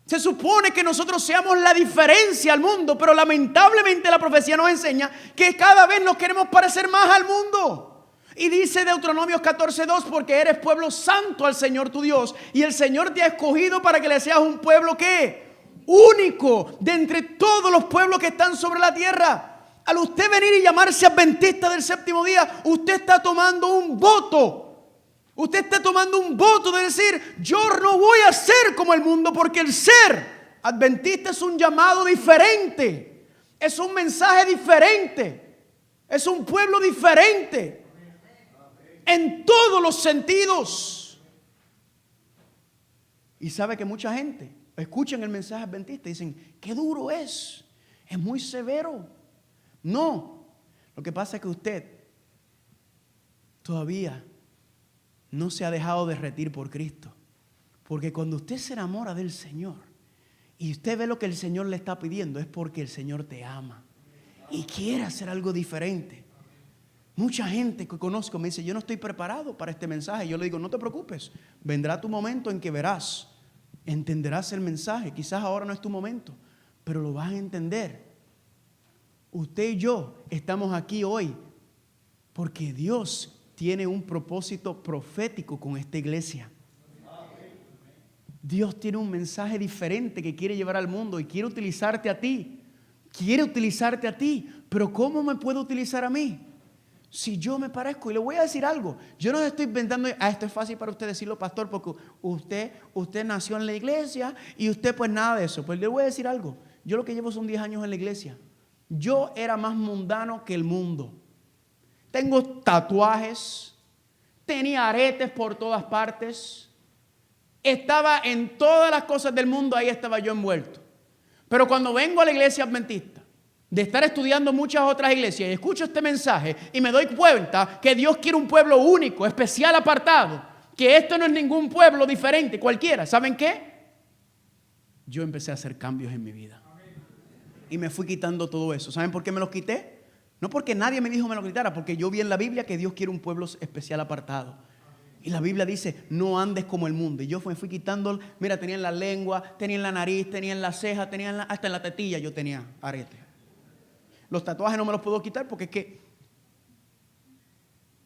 S1: Se supone que nosotros seamos la diferencia al mundo, pero lamentablemente la profecía nos enseña que cada vez nos queremos parecer más al mundo. Y dice Deuteronomios 14:2, porque eres pueblo santo al Señor tu Dios, y el Señor te ha escogido para que le seas un pueblo ¿qué? Único de entre todos los pueblos que están sobre la tierra. Al usted venir y llamarse adventista del séptimo día, usted está tomando un voto. Usted está tomando un voto de decir, yo no voy a ser como el mundo, porque el ser adventista es un llamado diferente, es un mensaje diferente, es un pueblo diferente en todos los sentidos. Y sabe que mucha gente escuchan el mensaje adventista y dicen, qué duro es muy severo. No, lo que pasa es que usted todavía no se ha dejado derretir por Cristo. Porque cuando usted se enamora del Señor y usted ve lo que el Señor le está pidiendo, es porque el Señor te ama y quiere hacer algo diferente. Mucha gente que conozco me dice, yo no estoy preparado para este mensaje. Yo le digo, no te preocupes, vendrá tu momento en que verás, entenderás el mensaje. Quizás ahora no es tu momento, pero lo vas a entender. Usted y yo estamos aquí hoy porque Dios tiene un propósito profético con esta iglesia. Dios tiene un mensaje diferente que quiere llevar al mundo y quiere utilizarte a ti. Quiere utilizarte a ti. Pero ¿cómo me puede utilizar a mí? Si yo me parezco, y le voy a decir algo. Yo no estoy inventando, esto es fácil para usted decirlo, pastor, porque usted nació en la iglesia y usted pues nada de eso. Pues le voy a decir algo. Yo lo que llevo son 10 años en la iglesia. Yo era más mundano que el mundo. Tengo tatuajes, tenía aretes por todas partes, estaba en todas las cosas del mundo, ahí estaba yo envuelto. Pero cuando vengo a la iglesia adventista, de estar estudiando muchas otras iglesias y escucho este mensaje y me doy cuenta que Dios quiere un pueblo único, especial, apartado, que esto no es ningún pueblo diferente, cualquiera. ¿Saben qué? Yo empecé a hacer cambios en mi vida y me fui quitando todo eso. ¿Saben por qué me los quité? No porque nadie me dijo me lo quitara, porque yo vi en la Biblia que Dios quiere un pueblo especial apartado. Y la Biblia dice, no andes como el mundo. Y yo me fui quitando, mira, tenía en la lengua, tenía en la nariz, tenía en la ceja, tenía hasta en la tetilla yo tenía arete. Los tatuajes no me los puedo quitar porque es que...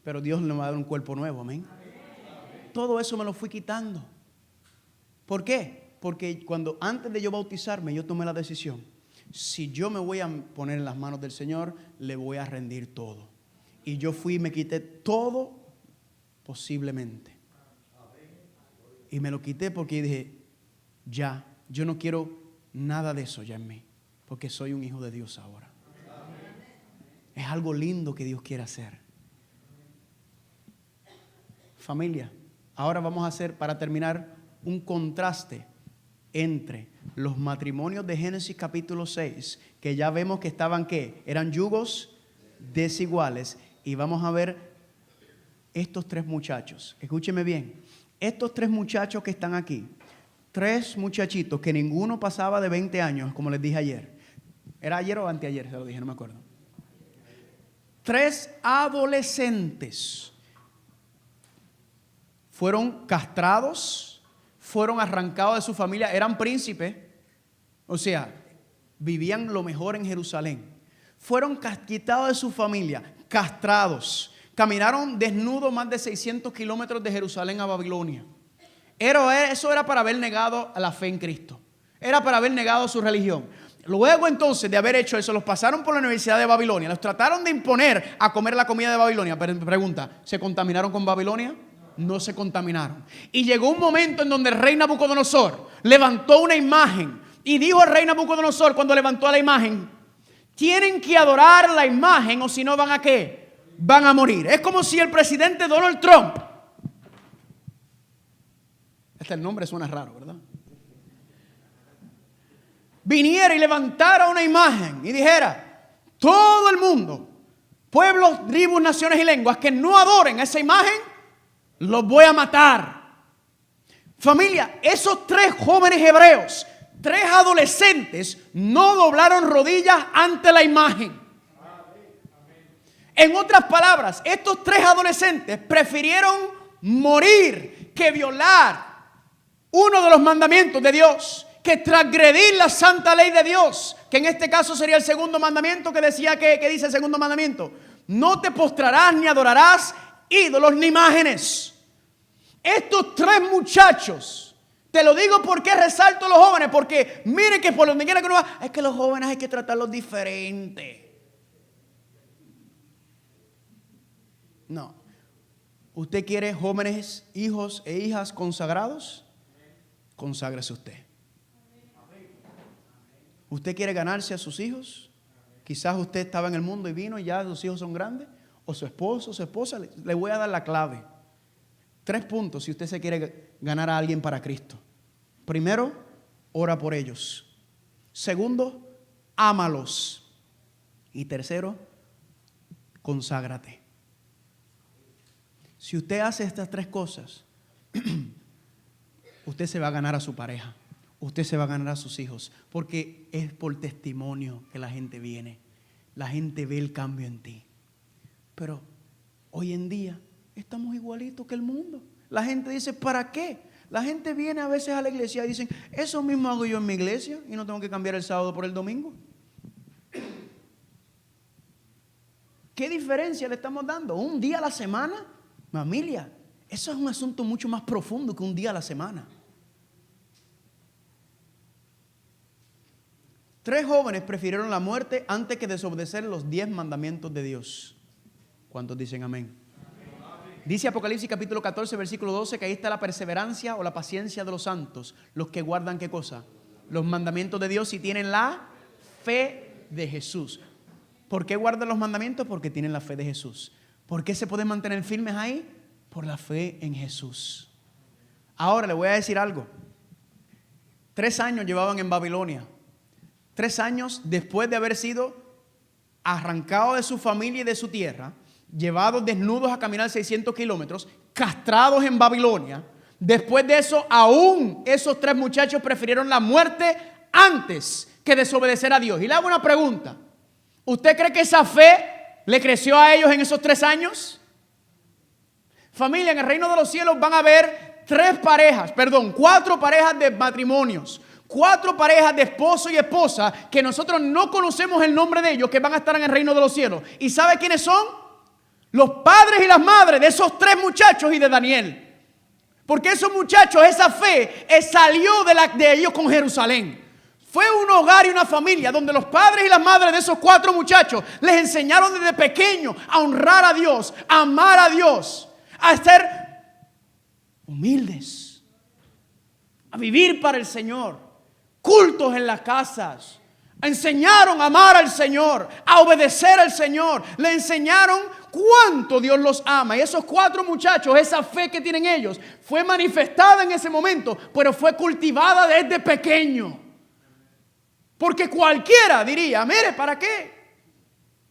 S1: Pero Dios me va a dar un cuerpo nuevo, amén. Todo eso me lo fui quitando. ¿Por qué? Porque antes de yo bautizarme, yo tomé la decisión. Si yo me voy a poner en las manos del Señor, le voy a rendir todo. Y yo fui y me quité todo posiblemente. Y me lo quité porque dije, ya, yo no quiero nada de eso ya en mí, porque soy un hijo de Dios ahora. Es algo lindo que Dios quiere hacer. Familia, ahora vamos a hacer, para terminar, un contraste entre los matrimonios de Génesis capítulo 6, que ya vemos que estaban, ¿qué? Eran yugos desiguales. Y vamos a ver estos 3 muchachos. Escúcheme bien. Estos 3 muchachos que están aquí, 3 muchachitos que ninguno pasaba de 20 años, como les dije ayer. ¿Era ayer o anteayer? Se lo dije, no me acuerdo. 3 adolescentes fueron castrados, fueron arrancados de su familia, eran príncipes, o sea, vivían lo mejor en Jerusalén. Fueron quitados de su familia, castrados, caminaron desnudos más de 600 kilómetros de Jerusalén a Babilonia. Eso era para haber negado a la fe en Cristo, era para haber negado su religión. Luego entonces de haber hecho eso, los pasaron por la Universidad de Babilonia, los trataron de imponer a comer la comida de Babilonia. Pero pregunta, ¿se contaminaron con Babilonia? no se contaminaron. Y llegó un momento en donde el rey Nabucodonosor levantó una imagen y dijo al rey Nabucodonosor, cuando levantó la imagen: tienen que adorar la imagen o si no van a ¿qué? Van a morir. Es como si el presidente Donald Trump, el nombre suena raro, ¿verdad?, viniera y levantara una imagen y dijera: todo el mundo, pueblos, tribus, naciones y lenguas que no adoren a esa imagen, los voy a matar. Familia, esos 3 jóvenes hebreos, 3 adolescentes, no doblaron rodillas ante la imagen. En otras palabras, estos 3 adolescentes prefirieron morir que violar uno de los mandamientos de Dios, que transgredir la santa ley de Dios, que en este caso sería el segundo mandamiento, que decía que dice el segundo mandamiento: no te postrarás ni adorarás ídolos ni imágenes. Estos 3 muchachos, te lo digo porque resalto a los jóvenes, porque miren que por donde quiera que uno va, es que los jóvenes hay que tratarlos diferente. No. ¿Usted quiere jóvenes, hijos e hijas consagrados? Conságrese usted. ¿Usted quiere ganarse a sus hijos? Quizás usted estaba en el mundo y vino y ya sus hijos son grandes. O su esposo, su esposa. Le voy a dar la clave. 3 puntos si usted se quiere ganar a alguien para Cristo. Primero, ora por ellos. Segundo, ámalos. Y tercero, conságrate. Si usted hace estas 3 cosas, usted se va a ganar a su pareja. Usted se va a ganar a sus hijos, porque es por testimonio que la gente viene. La gente ve el cambio en ti. Pero hoy en día estamos igualitos que el mundo. La gente dice: ¿para qué? La gente viene a veces a la iglesia y dicen: eso mismo hago yo en mi iglesia y no tengo que cambiar el sábado por el domingo. ¿Qué diferencia le estamos dando? ¿Un día a la semana? Familia, eso es un asunto mucho más profundo que un día a la semana. 3 jóvenes prefirieron la muerte antes que desobedecer los 10 mandamientos de Dios. ¿Cuántos dicen amén? Dice Apocalipsis capítulo 14, versículo 12, que ahí está la perseverancia o la paciencia de los santos, los que guardan ¿qué cosa? Los mandamientos de Dios y tienen la fe de Jesús. ¿Por qué guardan los mandamientos? Porque tienen la fe de Jesús. ¿Por qué se pueden mantener firmes ahí? Por la fe en Jesús. Ahora le voy a decir algo. 3 años llevaban en Babilonia. 3 años después de haber sido arrancados de su familia y de su tierra, llevados desnudos a caminar 600 kilómetros, castrados en Babilonia. Después de eso, aún esos 3 muchachos prefirieron la muerte antes que desobedecer a Dios. Y le hago una pregunta. ¿Usted cree que esa fe le creció a ellos en esos 3 años? Familia, en el reino de los cielos van a haber 4 parejas de matrimonios. 4 parejas de esposo y esposa que nosotros no conocemos el nombre de ellos, que van a estar en el reino de los cielos. ¿Y sabe quiénes son? Los padres y las madres de esos 3 muchachos y de Daniel. Porque esos muchachos, esa fe salió de ellos con Jerusalén. Fue un hogar y una familia donde los padres y las madres de esos 4 muchachos les enseñaron desde pequeños a honrar a Dios, a amar a Dios, a ser humildes, a vivir para el Señor. Cultos en las casas. Enseñaron a amar al Señor, a obedecer al Señor. Le enseñaron cuánto Dios los ama. Y esos 4 muchachos, esa fe que tienen ellos, fue manifestada en ese momento, pero fue cultivada desde pequeño. Porque cualquiera diría: mire, ¿para qué?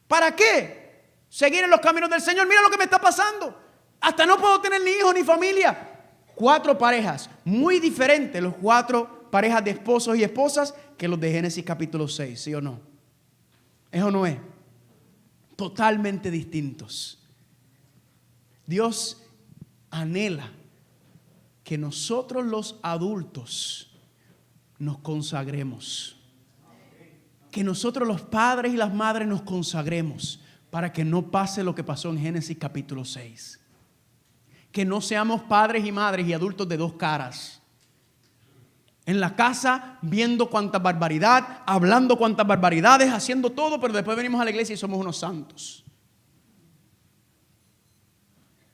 S1: ¿Para qué seguir en los caminos del Señor? Mira lo que me está pasando. Hasta no puedo tener ni hijos ni familia. 4 parejas, muy diferentes los 4 parejas de esposos y esposas que los de Génesis capítulo 6, ¿sí o no? ¿Eso no es? Totalmente distintos. Dios anhela que nosotros los adultos nos consagremos. Que nosotros los padres y las madres nos consagremos para que no pase lo que pasó en Génesis capítulo 6. Que no seamos padres y madres y adultos de 2 caras. En la casa viendo cuánta barbaridad, hablando cuántas barbaridades, haciendo todo, pero después venimos a la iglesia y somos unos santos.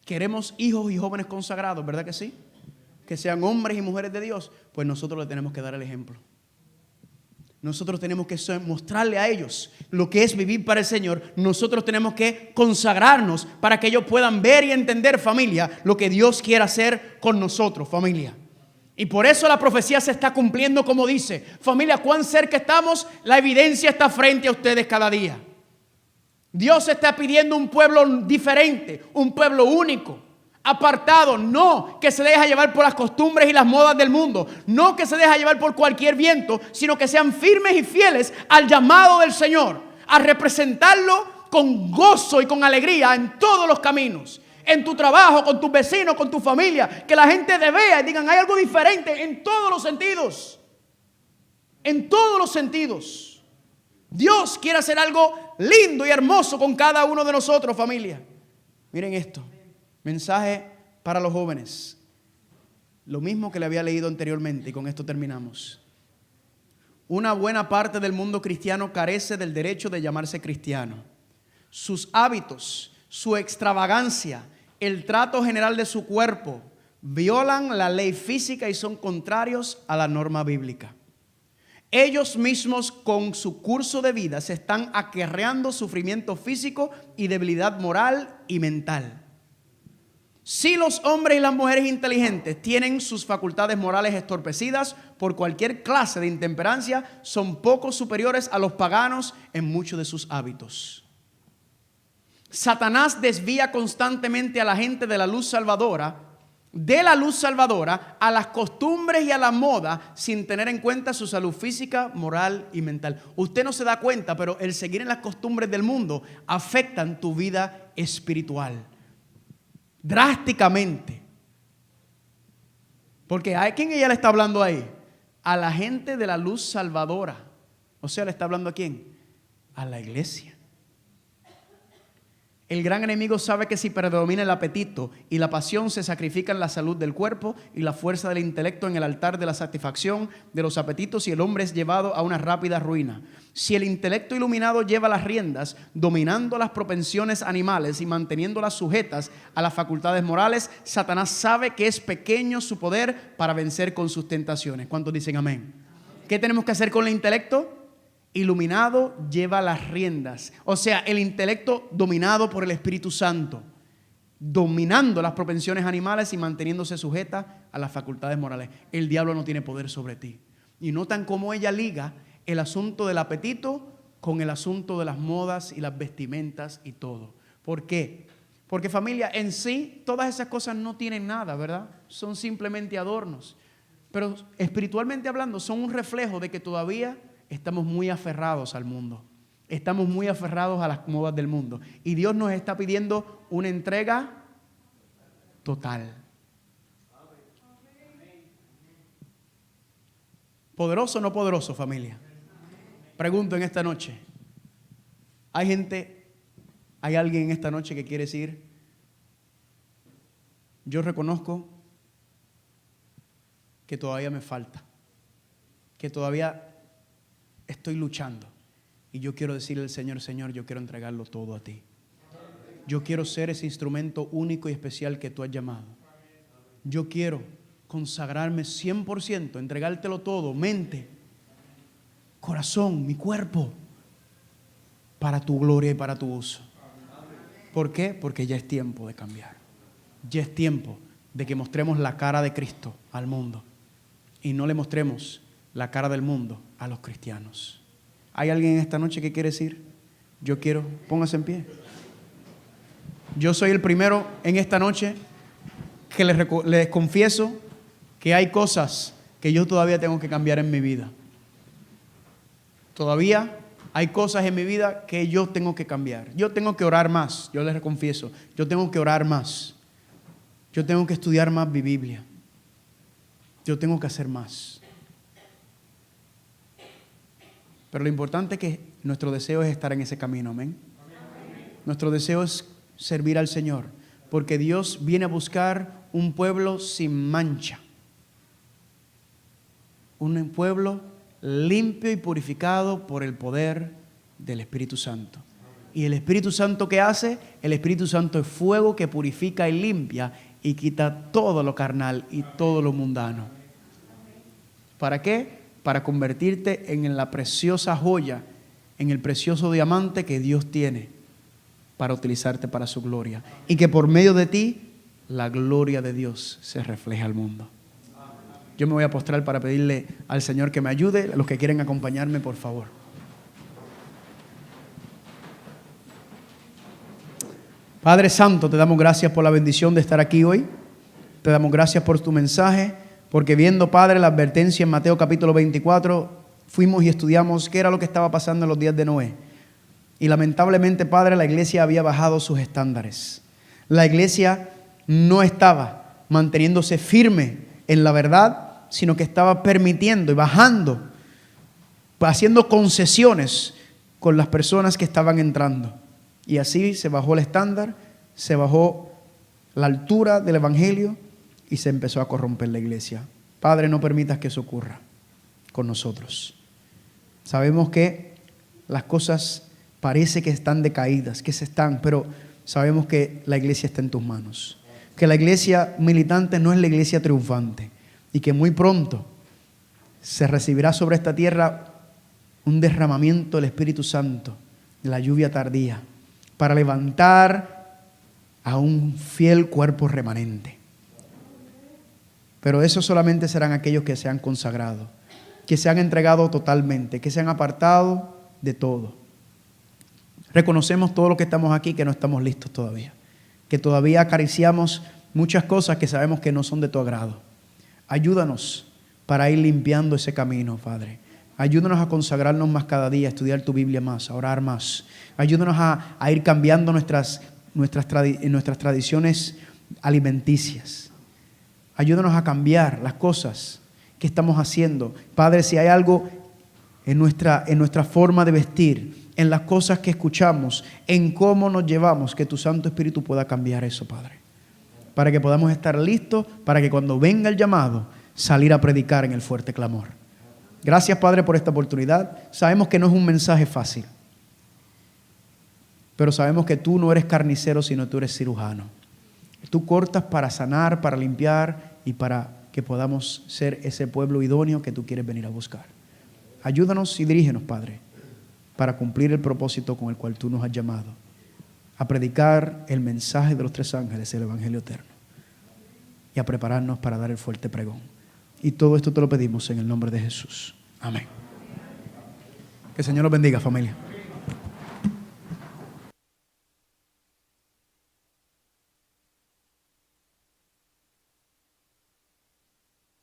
S1: Queremos hijos y jóvenes consagrados, ¿verdad que sí? Que sean hombres y mujeres de Dios. Pues nosotros le tenemos que dar el ejemplo. Nosotros tenemos que mostrarle a ellos lo que es vivir para el Señor. Nosotros tenemos que consagrarnos para que ellos puedan ver y entender, familia, lo que Dios quiere hacer con nosotros, familia. Y por eso la profecía se está cumpliendo como dice. Familia, cuán cerca estamos, la evidencia está frente a ustedes cada día. Dios está pidiendo un pueblo diferente, un pueblo único, apartado, no que se deja llevar por las costumbres y las modas del mundo, no que se deja llevar por cualquier viento, sino que sean firmes y fieles al llamado del Señor, a representarlo con gozo y con alegría en todos los caminos, en tu trabajo, con tus vecinos, con tu familia, que la gente te vea y digan, hay algo diferente en todos los sentidos, en todos los sentidos. Dios quiere hacer algo lindo y hermoso con cada uno de nosotros, familia. Miren esto, mensaje para los jóvenes. Lo mismo que le había leído anteriormente y con esto terminamos. Una buena parte del mundo cristiano carece del derecho de llamarse cristiano. Sus hábitos, su extravagancia, el trato general de su cuerpo violan la ley física y son contrarios a la norma bíblica. Ellos mismos con su curso de vida se están acarreando sufrimiento físico y debilidad moral y mental. Si los hombres y las mujeres inteligentes tienen sus facultades morales estorpecidas por cualquier clase de intemperancia, son poco superiores a los paganos en muchos de sus hábitos. Satanás desvía constantemente a la gente de la luz salvadora a las costumbres y a la moda sin tener en cuenta su salud física, moral y mental. Usted no se da cuenta, pero el seguir en las costumbres del mundo afectan tu vida espiritual drásticamente. Porque ¿a quién ella le está hablando ahí? A la gente de la luz salvadora. O sea, ¿le está hablando a quién? A la iglesia. El gran enemigo sabe que si predomina el apetito y la pasión, se sacrifican la salud del cuerpo y la fuerza del intelecto en el altar de la satisfacción de los apetitos, y el hombre es llevado a una rápida ruina. Si el intelecto iluminado lleva las riendas, dominando las propensiones animales y manteniéndolas sujetas a las facultades morales, Satanás sabe que es pequeño su poder para vencer con sus tentaciones. ¿Cuántos dicen amén? ¿Qué tenemos que hacer con el intelecto? Iluminado lleva las riendas, o sea, el intelecto dominado por el Espíritu Santo, dominando las propensiones animales y manteniéndose sujeta a las facultades morales. El diablo no tiene poder sobre ti. Y notan cómo ella liga el asunto del apetito con el asunto de las modas y las vestimentas y todo. ¿Por qué? Porque, familia, en sí todas esas cosas no tienen nada, ¿verdad? Son simplemente adornos. Pero espiritualmente hablando son un reflejo de que todavía estamos muy aferrados al mundo. Estamos muy aferrados a las modas del mundo. Y Dios nos está pidiendo una entrega total. ¿Poderoso o no poderoso, familia? Pregunto en esta noche. ¿Hay alguien en esta noche que quiere decir, yo reconozco que todavía me falta, que todavía estoy luchando, y yo quiero decirle al Señor, Señor, yo quiero entregarlo todo a ti. Yo quiero ser ese instrumento único y especial que tú has llamado. Yo quiero consagrarme 100%, entregártelo todo, mente, corazón, mi cuerpo, para tu gloria y para tu uso. ¿Por qué? Porque ya es tiempo de cambiar. Ya es tiempo de que mostremos la cara de Cristo al mundo y no le mostremos la cara del mundo a los cristianos. ¿Hay alguien en esta noche que quiere decir, yo quiero? Póngase en pie. Yo soy el primero en esta noche que les confieso que hay cosas que yo todavía tengo que cambiar en mi vida. Todavía hay cosas en mi vida que yo tengo que cambiar. Yo tengo que orar más, yo les confieso. Yo tengo que orar más. Yo tengo que estudiar más mi Biblia. Yo tengo que hacer más. Pero lo importante es que nuestro deseo es estar en ese camino, amén. Nuestro deseo es servir al Señor, porque Dios viene a buscar un pueblo sin mancha, un pueblo limpio y purificado por el poder del Espíritu Santo. ¿Y el Espíritu Santo qué hace? El Espíritu Santo es fuego que purifica y limpia y quita todo lo carnal y todo lo mundano. ¿Para qué? Para convertirte en la preciosa joya, en el precioso diamante que Dios tiene para utilizarte para su gloria. Y que por medio de ti, la gloria de Dios se refleja al mundo. Yo me voy a postrar para pedirle al Señor que me ayude. Los que quieren acompañarme, por favor. Padre Santo, te damos gracias por la bendición de estar aquí hoy. Te damos gracias por tu mensaje, porque viendo, Padre, la advertencia en Mateo capítulo 24, fuimos y estudiamos qué era lo que estaba pasando en los días de Noé. Y lamentablemente, Padre, la iglesia había bajado sus estándares. La iglesia no estaba manteniéndose firme en la verdad, sino que estaba permitiendo y bajando, haciendo concesiones con las personas que estaban entrando. Y así se bajó el estándar, se bajó la altura del evangelio y se empezó a corromper la iglesia. Padre, no permitas que eso ocurra con nosotros. Sabemos que las cosas parece que están decaídas, que se están, pero sabemos que la iglesia está en tus manos. Que la iglesia militante no es la iglesia triunfante y que muy pronto se recibirá sobre esta tierra un derramamiento del Espíritu Santo, de la lluvia tardía, para levantar a un fiel cuerpo remanente. Pero esos solamente serán aquellos que se han consagrado, que se han entregado totalmente, que se han apartado de todo. Reconocemos todos los que estamos aquí que no estamos listos todavía, que todavía acariciamos muchas cosas que sabemos que no son de tu agrado. Ayúdanos para ir limpiando ese camino, Padre. Ayúdanos a consagrarnos más cada día, a estudiar tu Biblia más, a orar más. Ayúdanos a ir cambiando nuestras tradiciones alimenticias. Ayúdanos a cambiar las cosas que estamos haciendo. Padre, si hay algo en nuestra forma de vestir, en las cosas que escuchamos, en cómo nos llevamos, que tu Santo Espíritu pueda cambiar eso, Padre. Para que podamos estar listos, para que cuando venga el llamado, salir a predicar en el fuerte clamor. Gracias, Padre, por esta oportunidad. Sabemos que no es un mensaje fácil, pero sabemos que tú no eres carnicero, sino tú eres cirujano. Tú cortas para sanar, para limpiar y para que podamos ser ese pueblo idóneo que tú quieres venir a buscar. Ayúdanos y dirígenos, Padre, para cumplir el propósito con el cual tú nos has llamado, a predicar el mensaje de los tres ángeles, el Evangelio eterno, y a prepararnos para dar el fuerte pregón. Y todo esto te lo pedimos en el nombre de Jesús. Amén. Que el Señor los bendiga, familia.